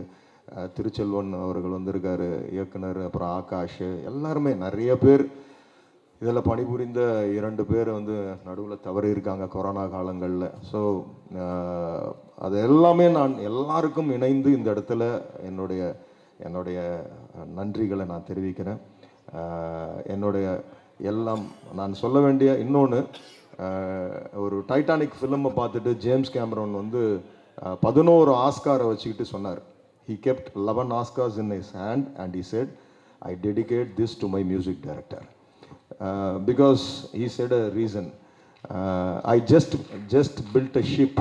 திருச்செல்வன் அவர்கள் வந்திருக்காரு, இயக்குனர், அப்புறம் ஆகாஷ், எல்லாருமே நிறைய பேர். இதில் பணிபுரிந்த 2 பேர் வந்து நடுவில் தவறி இருக்காங்க கொரோனா காலங்களில். ஸோ அது எல்லாமே நான் எல்லாருக்கும் இணைந்து இந்த இடத்துல என்னுடைய நன்றிகளை நான் தெரிவிக்கிறேன். என்னுடைய எல்லாம் நான் சொல்ல வேண்டிய இன்னொன்று, ஒரு டைட்டானிக் ஃபிலிமை பார்த்துட்டு ஜேம்ஸ் கேமரான் வந்து 11 ஆஸ்காரை வச்சுக்கிட்டு சொன்னார். He kept 11 Oscars in his hand, and he said, I dedicate this to my music director. Because he said a reason. I just built a ship.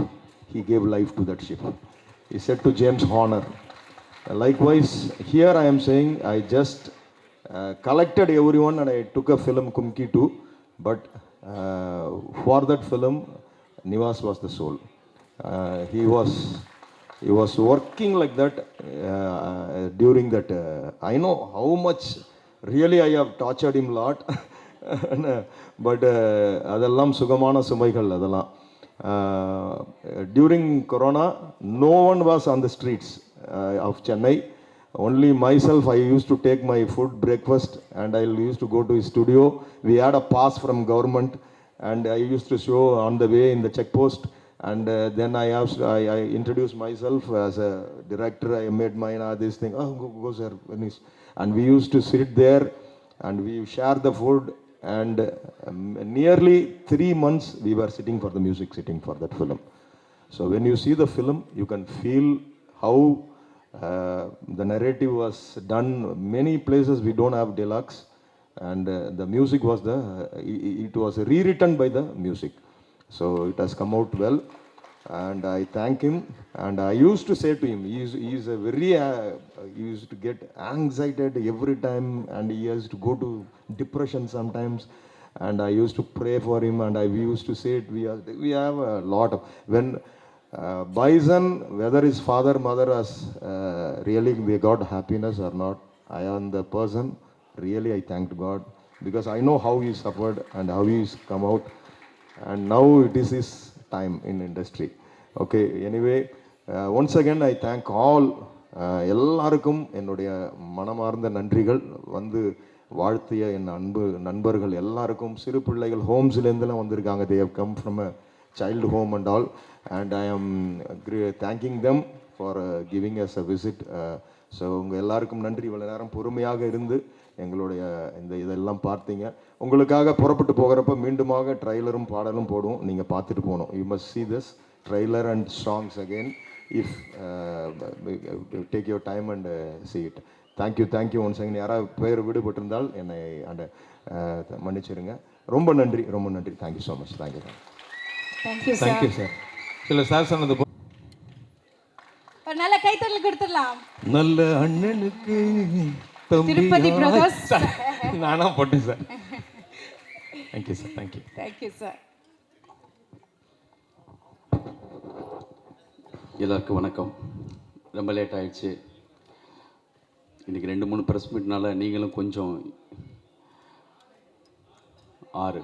He gave life to that ship. He said to James Horner. Likewise, here I am saying, I just collected everyone, and I took a film, Kumki 2. But for that film, Nivas was the soul. He was working like that during that. I know how much really I have tortured him a lot. But அதெல்லாம் சுகமான சுமைகள் அதெல்லாம். During Corona, no one was on the streets of Chennai. Only myself, I used to take my food, breakfast, and I used to go to his studio. We had a pass from government, and I used to show on the way in the check post. And then I introduced myself as a director. I made mine, this thing. Oh, go sir. And we used to sit there, and we share the food. And nearly 3 months we were sitting for the music, sitting for that film. So when you see the film, you can feel how the narrative was done. Many places we don't have deluxe, and the music was it was rewritten by the music. So it has come out well, and I thank him. And I used to say to him, he is a very he used to get anxiety every time, and he used to go to depression sometimes. And I used to pray for him, and we used to say it. We have a lot of when Bison, whether his father, mother has really they got happiness or not, I am the person. Really, I thanked God, because I know how he suffered and how he's come out. And now it is his time in industry. Okay, anyway, once again I thank all. எல்லாருக்கும் என்னுடைய மனமார்ந்த நன்றிகள். வந்து வாழ்த்திய என் அன்பு நண்பர்கள் எல்லாருக்கும், சிறு பிள்ளைகள் ஹோம்ஸ்லேருந்துலாம் வந்திருக்காங்க. they have come from a child home and all, and I am thanking them for giving us a visit. So உங்கள் எல்லாருக்கும் நன்றி. இவ்வளோ நேரம் பொறுமையாக இருந்து எங்களுடைய இதெல்லாம் பார்த்தீங்க. உங்களுக்காக புறப்பட்டு போகிறப்ப மீண்டுமாக ட்ரைலரும் பாடலும் போடுவோம், நீங்கள் பார்த்துட்டு போகணும். You must see this trailer and songs again if take your time and see it. Thank you once again. யாராவது பேர் விடுபட்டிருந்தால் என்னை மன்னிச்சிருங்க. ரொம்ப நன்றி. Thank you so much. Thank you sir. சில சார் சொன்னது ஒரு நல்ல கைத்தட்டல் கொடுத்துடலாம். நல்ல அண்ணனுக்கு திருப்பதி பிரதர்ஸ். நானா போட்டேன் sir. Thank you sir. Thank you sir. எல்லாருக்கும் வணக்கம். ரொம்ப லேட் ஆயிடுச்சு. இன்றைக்கி 2-3 ப்ரெஸ் மீட்னால நீங்களும் கொஞ்சம் 4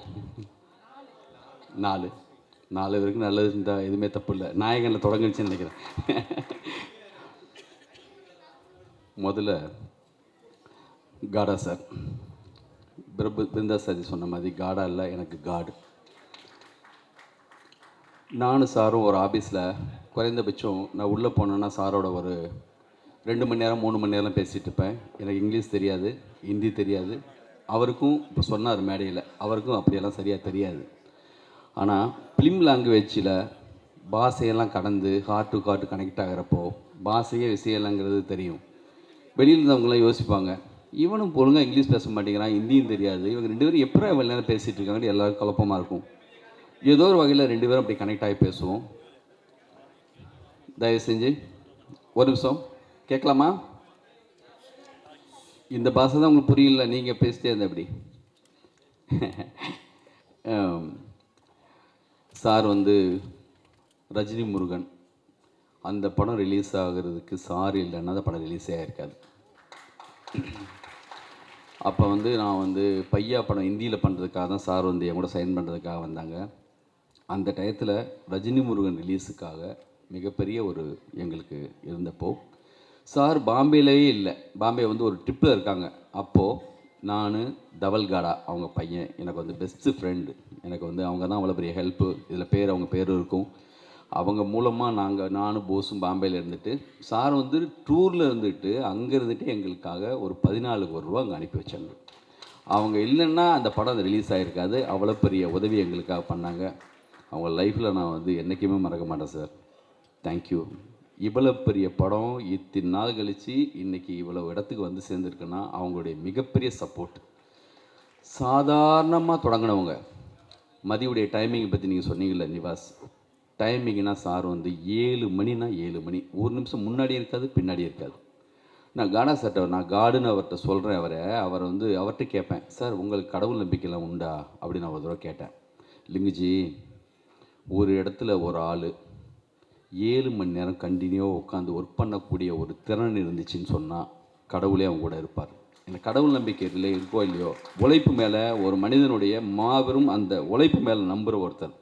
வரைக்கும் நல்லது இருந்தால் எதுவுமே தப்பு இல்லை. நாயகனில் தொடங்குச்சுன்னு நினைக்கிறேன். முதல்ல காடா சார், பிருந்தா சார் சொன்ன மாதிரி காடா இல்லை, எனக்கு காடு. நானும் சாரும் ஒரு ஆஃபீஸில் குறைந்தபட்சம் நான் உள்ளே போனேன்னா சாரோட ஒரு 2 மணி நேரம் 3 மணி நேரம் பேசிகிட்டு இருப்பேன். எனக்கு இங்கிலீஷ் தெரியாது, ஹிந்தி தெரியாது. அவருக்கும் இப்போ சொன்னார் மேடையில், அவருக்கும் அப்படியெல்லாம் சரியாக தெரியாது. ஆனால் ஃபிலிம் லாங்குவேஜில் பாஷையெல்லாம் கடந்து ஹார்ட் டு ஹார்ட் கனெக்ட் ஆகிறப்போ பாஷையே விஷயம் இல்லைங்கிறது தெரியும். வெளியில் இருந்தவங்களாம் யோசிப்பாங்க, இவனும் ஒழுங்காக இங்கிலீஷ் பேச மாட்டேங்கிறான், ஹிந்தியும் தெரியாது, இவங்க 2 பேரும் எப்போ இவ்வளோ நேரம் பேசிகிட்டு இருக்காங்கன்னு எல்லாருக்கும் குழப்பமாக இருக்கும். ஏதோ ஒரு வகையில் 2 பேரும் அப்படி கனெக்ட் ஆகி பேசுவோம். தயவு செஞ்சு ஒரு நிமிஷம் கேட்கலாமா? இந்த பாஷை தான் உங்களுக்கு புரியல, நீங்கள் பேசிட்டே இருந்த எப்படி? சார் வந்து ரஜினி முருகன் அந்த படம் ரிலீஸ் ஆகிறதுக்கு சார் இல்லைன்னா அந்த படம் ரிலீஸே ஆகிருக்காது. அப்போ வந்து நான் வந்து பையா படம் ஹிந்தியில் பண்ணுறதுக்காக தான் சார் வந்து என் கூட சைன் பண்ணுறதுக்காக வந்தாங்க. அந்த டயத்தில் ரஜினி முருகன் ரிலீஸுக்காக மிகப்பெரிய ஒரு எங்களுக்கு இருந்தப்போ சார் பாம்பேலேயே இல்லை, பாம்பே வந்து ஒரு ட்ரிப்பில் இருக்காங்க. அப்போது நான் தவல்காடா அவங்க பையன் எனக்கு வந்து பெஸ்ட்டு ஃப்ரெண்டு. எனக்கு வந்து அவங்க தான் அவ்வளோ பெரிய ஹெல்ப்பு. இதில் பேர் அவங்க பேர் இருக்கும். அவங்க மூலமாக நானும் போஸும் பாம்பேயில் இருந்துட்டு சார் வந்து டூரில் இருந்துட்டு அங்கே இருந்துட்டு எங்களுக்காக ஒரு 14 கோடி ரூபா அங்கே அனுப்பி வச்சாங்க. அவங்க இல்லைன்னா அந்த படம் ரிலீஸ் ஆகிருக்காது. அவ்வளோ பெரிய உதவி எங்களுக்காக பண்ணாங்க. அவங்க லைஃப்பில் நான் வந்து என்றைக்குமே மறக்க மாட்டேன் சார். தேங்க்யூ. இவ்வளோ பெரிய படம் இத்தனை நாள் கழித்து இன்றைக்கி இவ்வளோ இடத்துக்கு வந்து சேர்ந்துருக்குன்னா அவங்களுடைய மிகப்பெரிய சப்போர்ட். சாதாரணமாக தொடங்கினவங்க. மதியுடைய டைமிங்கை பற்றி நீங்கள் சொன்னீங்கள்ல நிவாஸ், டைமிங்னா சார் வந்து 7 மணினா 7 மணி, ஒரு நிமிஷம் முன்னாடி இருக்காது பின்னாடி இருக்காது. நான் காடா சார்ட்ட நான் காடுன்னு அவர்கிட்ட சொல்கிறேன். அவர் வந்து அவர்கிட்ட கேட்பேன், சார் உங்களுக்கு கடவுள் நம்பிக்கைலாம் உண்டா அப்படின்னு நான் ஒரு தடவை கேட்டேன். லிங்குஜி, ஒரு இடத்துல ஒரு ஆள் 7 மணி நேரம் கண்டினியூவாக உட்காந்து ஒர்க் பண்ணக்கூடிய ஒரு திறன் இருந்துச்சுன்னு சொன்னால் கடவுளே அவங்க கூட இருப்பார். எனக்கு கடவுள் நம்பிக்கை இல்லை இருக்கோ இல்லையோ, உழைப்பு மேலே ஒரு மனிதனுடைய மாபெரும் அந்த உழைப்பு மேலே நம்புகிற ஒருத்தர்.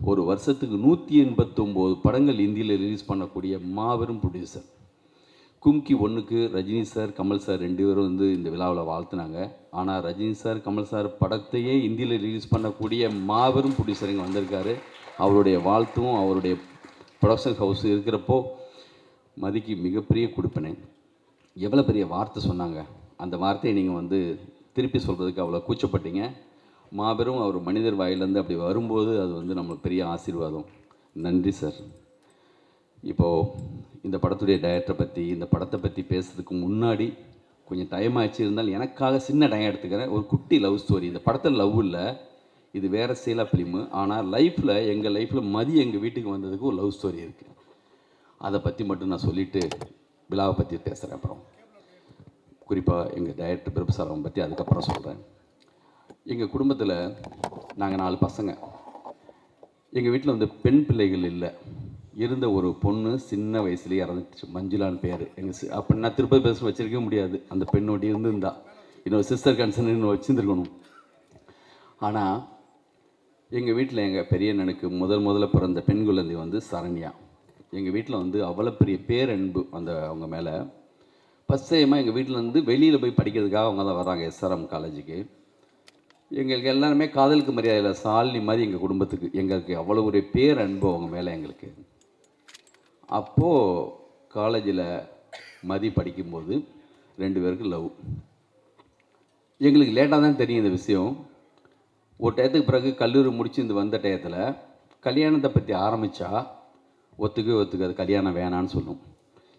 ஒரு வருஷத்துக்கு 189 படங்கள் இந்தியில் ரிலீஸ் பண்ணக்கூடிய மாபெரும் ப்ரொடியூசர். கும்கி 1க்கு ரஜினி சார் கமல் சார் 2 பேரும் வந்து இந்த விழாவில் வாழ்த்துனாங்க. ஆனால் ரஜினி சார் கமல் சார் படத்தையே இந்தியில் ரிலீஸ் பண்ணக்கூடிய மாபெரும் ப்ரொடியூசர் இங்கே வந்திருக்காரு. அவருடைய வாழ்த்தும் அவருடைய ப்ரொடக்ஷன் ஹவுஸ் இருக்கிறப்போ மதிக்கு மிகப்பெரிய கொடுப்பினேன். எவ்வளோ பெரிய வார்த்தை சொன்னாங்க. அந்த வார்த்தையை நீங்கள் வந்து திருப்பி சொல்கிறதுக்கு அவ்வளோ கூச்சப்பட்டீங்க. மாபெரும் அவர் மனிதர் வாயிலேருந்து அப்படி வரும்போது அது வந்து நம்மளுக்கு பெரிய ஆசீர்வாதம். நன்றி சார். இப்போது இந்த படத்துடைய டைரக்டரை பற்றி இந்த படத்தை பற்றி பேசுறதுக்கு முன்னாடி கொஞ்சம் டைம் ஆச்சு, இருந்தாலும் எனக்காக சின்ன டைம் எடுத்துக்கிறேன். ஒரு குட்டி லவ் ஸ்டோரி. இந்த படத்தில் லவ் இல்லை, இது வேறு சேலா ஃபிலிமு. ஆனால் லைஃப்பில் எங்கள் லைஃப்பில் மதி எங்கள் வீட்டுக்கு வந்ததுக்கு ஒரு லவ் ஸ்டோரி இருக்குது. அதை பற்றி மட்டும் நான் சொல்லிவிட்டு விழாவை பற்றி பேசுகிறேன். அப்புறம் குறிப்பாக எங்கள் டைரக்டர் பிரபுசாரம் பற்றி அதுக்கப்புறம் சொல்கிறேன். எங்கள் குடும்பத்தில் நாங்கள் 4 பசங்க. எங்கள் வீட்டில் வந்து பெண் பிள்ளைகள் இல்லை. இருந்த ஒரு பொண்ணு சின்ன வயசுலேயே இறந்துச்சு, மஞ்சுளான்னு பேர். அப்போ நான் திருப்பதி பேச வச்சிருக்கவே முடியாது. அந்த பெண்ணோடி இருந்திருந்தா இன்னொரு சிஸ்டர் கன்சர்ன் இன்னும் வச்சுருந்துருக்கணும். ஆனால் எங்கள் வீட்டில் எங்கள் பெரிய அண்ணனுக்கு முதல்ல பிறந்த பெண் குழந்தை வந்து சரண்யா. எங்கள் வீட்டில் வந்து அவ்வளோ பெரிய பேரன்பு அவங்க மேலே. ஃபஸ்ட் டைமாக எங்கள் வீட்டில் வந்து வெளியில் போய் படிக்கிறதுக்காக அவங்க தான் வராங்க SRM காலேஜுக்கு. எங்களுக்கு எல்லாருமே காதலுக்கு மரியாதையில் சாலினி மாதிரி எங்கள் குடும்பத்துக்கு எங்களுக்கு அவ்வளோ ஒரு பேரன்பு அவங்க மேலே எங்களுக்கு. அப்போது காலேஜில் மதி படிக்கும்போது 2 பேருக்கு லவ். எங்களுக்கு லேட்டாக தான் தெரியும் இந்த விஷயம். ஒரு டயத்துக்கு பிறகு கல்லூரி முடிச்சு இந்த வந்த டயத்தில் கல்யாணத்தை பற்றி ஆரம்பித்தா ஒத்துக்காது, கல்யாணம் வேணான்னு சொல்லும்.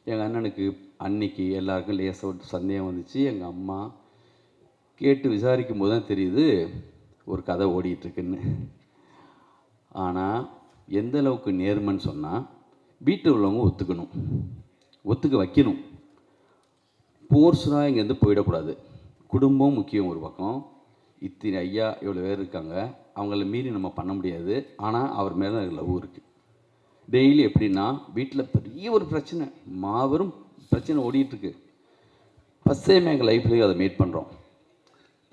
எங்கள் அண்ணனுக்கு அன்னைக்கு எல்லாருக்கும் லேசாக ஒரு சந்தேகம் வந்துச்சு. எங்கள் அம்மா கேட்டு விசாரிக்கும் போது தான் தெரியுது ஒரு கதை ஓடிட்டுருக்குன்னு. ஆனால் எந்த அளவுக்கு நேர்மைன்னு சொன்னால் வீட்டில் உள்ளவங்க ஒத்துக்க வைக்கணும். போர்ஸ்டாக இங்கேருந்து போயிடக்கூடாது. குடும்பம் முக்கியம் ஒரு பக்கம். இத்தனை ஐயா இவ்வளோ பேர் இருக்காங்க, அவங்கள மீறி நம்ம பண்ண முடியாது. ஆனால் அவர் மேலே லவ் இருக்குது. டெய்லி எப்படின்னா வீட்டில் பெரிய ஒரு பிரச்சனை, மாபெரும் பிரச்சனை ஓடிட்டுருக்கு. ஃபஸ்ட் டைம் எங்கள் லைஃப்லேயும் அதை மீட் பண்ணுறோம்.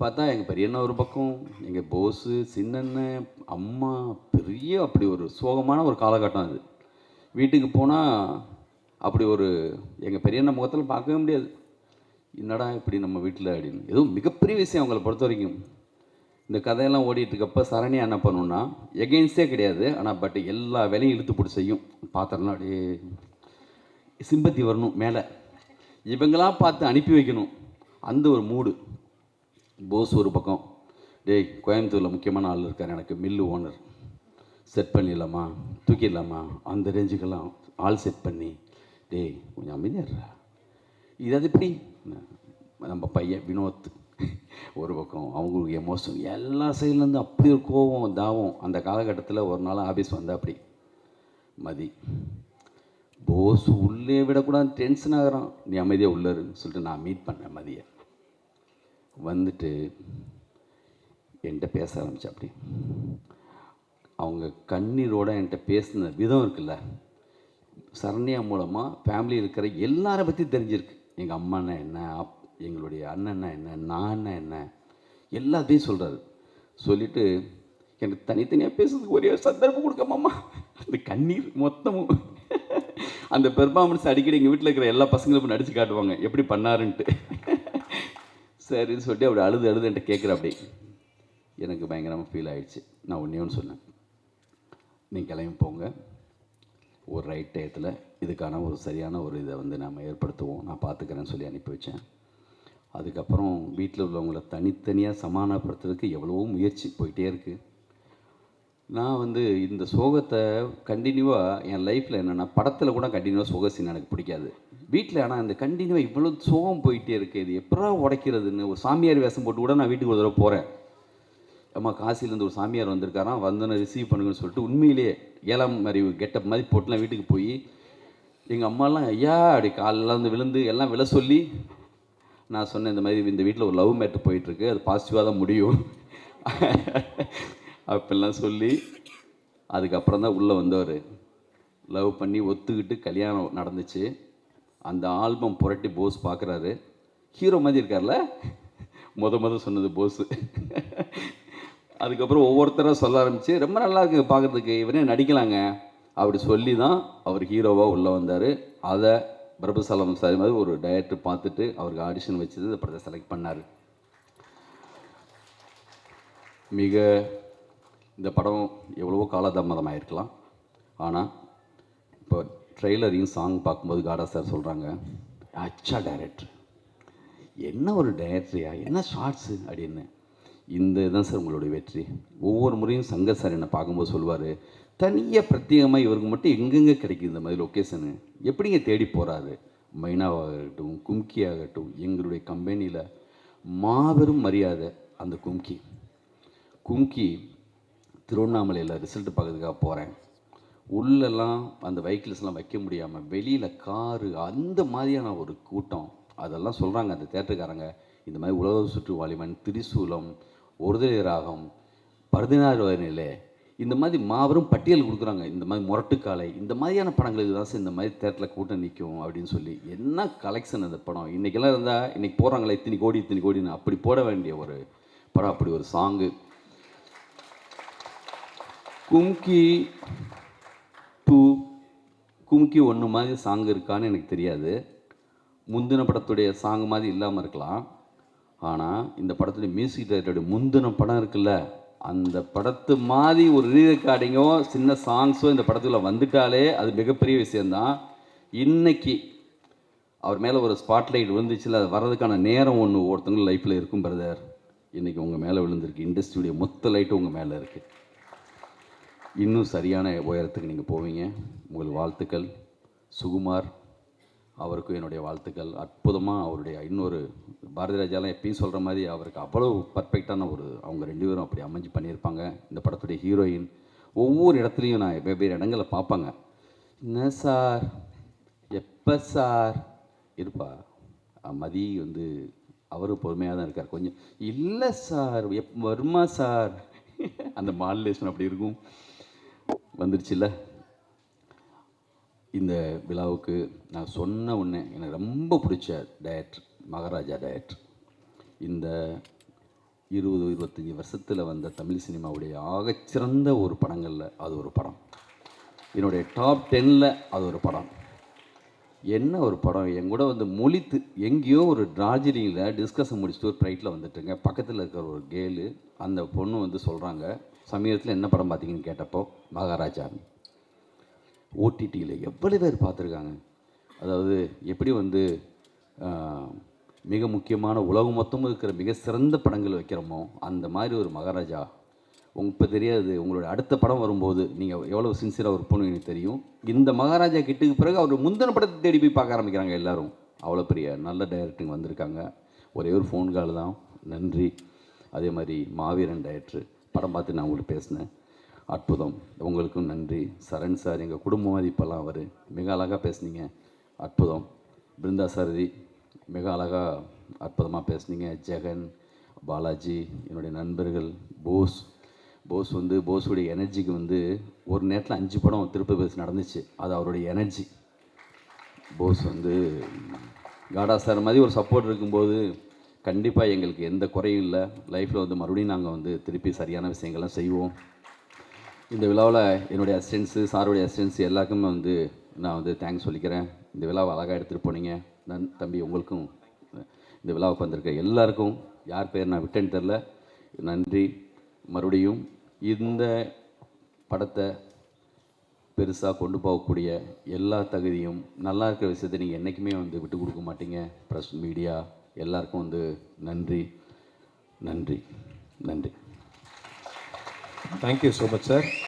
பார்த்தா எங்கள் பெரியண்ணா ஒரு பக்கம், எங்கள் போஸு, சின்னண்ணன், அம்மா, பெரிய அப்படி ஒரு சோகமான ஒரு காலகட்டம் அது. வீட்டுக்கு போனால் அப்படி ஒரு எங்கள் பெரியண்ணா முகத்தில் பார்க்கவே முடியாது. என்னடா இப்படி நம்ம வீட்டில் அப்படின்னு. எதுவும் மிகப்பெரிய விஷயம் அவங்கள பொறுத்த வரைக்கும். இந்த கதையெல்லாம் ஓடிட்டுருக்கப்போ சரணியா என்ன பண்ணுன்னா, எகெயின்ஸ்டே கிடையாது, ஆனால் பட் எல்லா வேலையும் இழுத்து போட்டு செய்யும். பாத்திரம்லாம் அப்படியே சிம்பத்தி வரணும் மேலே, இவங்களாம் பார்த்து அனுப்பி வைக்கணும், அந்த ஒரு மூடு. போஸ் ஒரு பக்கம், டேய் கோயம்புத்தூரில் முக்கியமான ஆள் இருக்கார், எனக்கு மில்லு ஓனர், செட் பண்ணிடலாமா, தூக்கிடலாமா, அந்த ரேஞ்சுக்கெல்லாம் ஆள் செட் பண்ணி, டேய் கொஞ்சம் அமைதியாடுறா, இது அது எப்படி. நம்ம பையன் வினோத் ஒரு பக்கம், அவங்களுக்கு எமோஷன் எல்லா சைட்லேருந்து அப்படி ஒரு கோபம் தாவம். அந்த காலகட்டத்தில் ஒரு நாள் ஆஃபீஸ் வந்தால் அப்படி மதி, போஸ் உள்ளே விடக்கூடாது, டென்ஷன் ஆகிறான், நீ அமைதியாக உள்ளருன்னு சொல்லிட்டு நான் மீட் பண்ணேன் மதியை. வந்துட்டு என்கிட்ட பேச ஆரம்பித்தேன். அப்படி அவங்க கண்ணீரோடு என்கிட்ட பேசின விதம் இருக்குல்ல, சரண்யா மூலமாக ஃபேமிலி இருக்கிற எல்லாரை பற்றி தெரிஞ்சிருக்கு. எங்கள் அம்மானா என்ன, எங்களுடைய அண்ணன்னா என்ன, நான் என்ன, எல்லாத்தையும் சொல்கிறாரு. சொல்லிவிட்டு எனக்கு தனித்தனியாக பேசுறதுக்கு ஒரே சந்தர்ப்பம் கொடுக்காமம்மா, அந்த கண்ணீர் மொத்தமும் அந்த பெர்ஃபார்மன்ஸ் அடிக்கடி எங்கள் வீட்டில் இருக்கிற எல்லா பசங்களும் நடித்து காட்டுவாங்க எப்படி பண்ணாருன்ட்டு. சரின்னு சொல்லிட்டு அப்படி அழுது என்கிட்ட கேட்குற. அப்படி எனக்கு பயங்கரமாக ஃபீல் ஆகிடுச்சு. நான் ஒன்று சொன்னேன், நீங்கள் கிளம்பி போங்க, ஒரு ரைட் டயத்தில் இதுக்கான ஒரு சரியான ஒரு இதை வந்து நம்ம ஏற்படுத்துவோம், நான் பார்த்துக்கிறேன்னு சொல்லி அனுப்பி வச்சேன். அதுக்கப்புறம் வீட்டில் உள்ளவங்கள தனித்தனியாக சமாதானப்படுத்துறதுக்கு எவ்வளவோ முயற்சி போயிட்டே இருக்குது. நான் வந்து இந்த சோகத்தை கண்டினியூவாக என் லைஃப்பில் என்னென்னா, படத்தில் கூட கண்டினியூவாக சோக சீன் எனக்கு பிடிக்காது. வீட்டில் ஆனால் இந்த கண்டினியூவாக இவ்வளோ சோகம் போயிட்டே இருக்குது, இது எப்படா உடைக்கிறதுன்னு ஒரு சாமியார் வேஷம் போட்டு கூட நான் வீட்டுக்கு ஒரு தடவை போகிறேன். அம்மா காசிலேருந்து ஒரு சாமியார் வந்திருக்காராம், வந்தோன்னே ரிசீவ் பண்ணுங்கன்னு சொல்லிட்டு உண்மையிலேயே 7ஆம் அறிவு கெட்டப் மாதிரி போட்டுலாம் வீட்டுக்கு போய் எங்கள் அம்மாலாம் ஐயா அப்படி காலெல்லாம் வந்து விழுந்து எல்லாம் விழ சொல்லி நான் சொன்னேன், இந்த மாதிரி இந்த வீட்டில் ஒரு லவ் மேட்ரு போயிட்டுருக்கு, அது பாசிட்டிவாக தான் முடியும் அப்படிலாம் சொல்லி அதுக்கப்புறம் தான் உள்ளே வந்தவர். லவ் பண்ணி ஒத்துக்கிட்டு கல்யாணம் நடந்துச்சு. அந்த ஆல்பம் புரட்டி போஸ் பார்க்குறாரு, ஹீரோ மாதிரி இருக்கார்ல, முத சொன்னது போஸு. அதுக்கப்புறம் ஒவ்வொருத்தராக சொல்ல ஆரம்பித்து, ரொம்ப நல்லா இருக்குது பார்க்குறதுக்கு, இவரே நடிக்கலாங்க அப்படி சொல்லி தான் அவர் ஹீரோவாக உள்ளே வந்தார். அதை பிரபுசாலம் சார் மாதிரி ஒரு டைரக்டர் பார்த்துட்டு அவருக்கு ஆடிஷன் வச்சது, இந்த படத்தை செலக்ட் பண்ணார். இந்த படம் எவ்வளவோ காலதாமதமாக இருக்கலாம், ஆனால் இப்போ ட்ரெய்லரையும் சாங் பார்க்கும்போது காடா சார் சொல்கிறாங்க, அச்சா டைரக்டர், என்ன ஒரு டைரக்டரியா, என்ன ஷார்ட்ஸு அப்படின்னு. இந்த இதுதான் சார் உங்களுடைய வெற்றி. ஒவ்வொரு முறையும் சங்கர் சார் என்னை பார்க்கும்போது சொல்லுவார், தனியாக பிரத்யேகமாக இவருக்கு மட்டும் எங்கெங்கே கிடைக்குது இந்த மாதிரி லொக்கேஷனு, எப்படிங்க தேடி போகிறாரு. மைனாவாகட்டும், கும்கி ஆகட்டும், எங்களுடைய கம்பெனியில் மாபெரும் மரியாதை. அந்த கும்கி திருவண்ணாமலையில் ரிசல்ட் பார்க்கறதுக்காக போகிறேன். உள்ளெல்லாம் அந்த வெஹிக்கிள்ஸ்லாம் வைக்க முடியாமல் வெளியில் காரு, அந்த மாதிரியான ஒரு கூட்டம். அதெல்லாம் சொல்கிறாங்க அந்த தேட்டருக்காரங்க, இந்த மாதிரி உலக சுற்று வாலிபன், திரிசூலம், ஒருதலை ராகம், 16 வயதிலே, இந்த மாதிரி மாபெரும் பட்டியல் கொடுக்குறாங்க. இந்த மாதிரி முரட்டுக்காலை, இந்த மாதிரியான படங்களுக்கு தான் சார் இந்த மாதிரி தேட்டரில் கூட்டம் நிற்கும் அப்படின்னு சொல்லி. என்ன கலெக்ஷன் அந்த படம். இன்றைக்கெல்லாம் இருந்தால் இன்றைக்கி போகிறாங்களே இத்தனை கோடின்னு அப்படி போட வேண்டிய ஒரு படம். அப்படி ஒரு சாங்கு. கும்கி 2, கும்கி 1 மாதிரி சாங் இருக்கான்னு எனக்கு தெரியாது. முந்தின படத்துடைய சாங் மாதிரி இல்லாமல் இருக்கலாம். ஆனால் இந்த படத்துடைய மியூசிக் டைரக்டருடைய முந்தின படம் இருக்குல்ல, அந்த படத்து மாதிரி ஒரு ரீ ரெக்கார்டிங்கோ சின்ன சாங்ஸோ இந்த படத்துக்குள்ள வந்துட்டாலே அது மிகப்பெரிய விஷயந்தான். இன்னைக்கு அவர் மேலே ஒரு ஸ்பாட்லைட் விழுந்துச்சுல, அது வர்றதுக்கான நேரம் ஒன்று ஒருத்தவங்க லைஃப்பில் இருக்கும் பிரதர். இன்றைக்கி உங்கள் மேலே விழுந்திருக்கு, இண்டஸ்ட்ரியுடைய மொத்த லைட்டும் உங்கள் மேலே இருக்குது. இன்னும் சரியான உயரத்துக்கு நீங்கள் போவீங்க. உங்கள் வாழ்த்துக்கள். சுகுமார் அவருக்கும் என்னுடைய வாழ்த்துக்கள். அற்புதமாக அவருடைய இன்னொரு பாரதி ராஜாலாம் எப்பயும் சொல்கிற மாதிரி அவருக்கு அவ்வளோ பர்ஃபெக்டான ஒரு, அவங்க 2 பேரும் அப்படி அமைஞ்சு பண்ணியிருப்பாங்க. இந்த படத்துடைய ஹீரோயின் ஒவ்வொரு இடத்துலையும் நான் வெவ்வேறு இடங்களில் பார்ப்பாங்க. என்ன சார், எப்போ சார் இருப்பா. மதி வந்து அவரும் பொறுமையாக தான் இருக்கார். கொஞ்சம் இல்லை சார், வருமா சார், அந்த மாடுலேஷன் அப்படி இருக்கும். வந்துருச்சுல்ல. இந்த விழாவுக்கு நான் சொன்ன உடனே எனக்கு ரொம்ப பிடிச்ச டைரக்டர் மகாராஜா டைரக்டர். இந்த 20-25 வருஷத்தில் வந்த தமிழ் சினிமாவுடைய ஆகச்சிறந்த ஒரு படங்களில் அது ஒரு படம். என்னுடைய டாப் 10ல் அது ஒரு படம். என்ன ஒரு படம்! என் கூட வந்து மொழித்து எங்கேயோ ஒரு டார்ஜிலிங்கில் டிஸ்கஷன் முடிச்சுட்டு ஒரு ஃப்ளைட்டில் வந்துட்டுங்க. பக்கத்தில் இருக்கிற ஒரு கேர்ளு, அந்த பொண்ணு வந்து சொல்கிறாங்க, சமீபத்தில் என்ன படம் பார்த்தீங்கன்னு கேட்டப்போ மகாராஜா. ஓடிடியில் எவ்வளோ பேர் பார்த்துருக்காங்க. அதாவது எப்படி வந்து மிக முக்கியமான உலகம் மொத்தமும் இருக்கிற மிக சிறந்த படங்கள் வைக்கிறோமோ அந்த மாதிரி ஒரு மகாராஜா. இப்போ தெரியாது, உங்களோட அடுத்த படம் வரும்போது நீங்கள் எவ்வளோ சின்சியராக ஒர்க் பண்ணுவீங்க எனக்கு தெரியும். இந்த மகாராஜா கிட்டுக்கு பிறகு அவர் முந்தின படத்தை தேடி போய் பார்க்க ஆரம்பிக்கிறாங்க எல்லோரும். அவ்வளோ பெரிய நல்ல டைரக்டருங்க வந்திருக்காங்க. ஒரே ஒரு ஃபோன் கால் தான், நன்றி. அதே மாதிரி மாவீரன் டைரக்டர் படம் பார்த்து நான் உங்களுக்கு பேசினேன், அற்புதம், உங்களுக்கும் நன்றி. சரண் சார் எங்கள் குடும்பம் இப்போல்லாம் அவர் மிக அழகாக பேசுனீங்க, அற்புதம். பிருந்தா சாரதி மிக அழகாக அற்புதமாக பேசுனீங்க. ஜெகன், பாலாஜி, என்னுடைய நண்பர்கள், போஸ் வந்து போஸுடைய எனர்ஜிக்கு வந்து ஒரு நேரத்தில் 5 படம் திருப்பி பேசி நடந்துச்சு. அது அவருடைய எனர்ஜி. போஸ் வந்து காடா சார் மாதிரி ஒரு சப்போர்ட் இருக்கும்போது கண்டிப்பாக எங்களுக்கு எந்த குறையும் இல்லை. லைஃப்பில் வந்து மறுபடியும் நாங்கள் வந்து திருப்பி சரியான விஷயங்கள்லாம் செய்வோம். இந்த விழாவில் என்னுடைய அசிஸ்டன்ஸு, சாருடைய அசிஸ்டன்ஸ் எல்லாருக்குமே வந்து நான் வந்து தேங்க்ஸ் சொல்லிக்கிறேன். இந்த விழாவை அழகாக எடுத்துகிட்டு போனீங்க. தம்பி உங்களுக்கும், இந்த விழாவுக்கு வந்திருக்க எல்லாருக்கும், யார் பேர் நான் விட்டேன்னு தெரில, நன்றி. மறுபடியும் இந்த படத்தை பெருசாக கொண்டு போகக்கூடிய எல்லா தகுதியும், நல்லா இருக்கிற விஷயத்தை நீங்கள் என்றைக்குமே வந்து விட்டு கொடுக்க மாட்டீங்க. ப்ரெஸ், மீடியா எல்லாருக்கும் வந்து நன்றி, நன்றி, நன்றி. Thank you so much sir.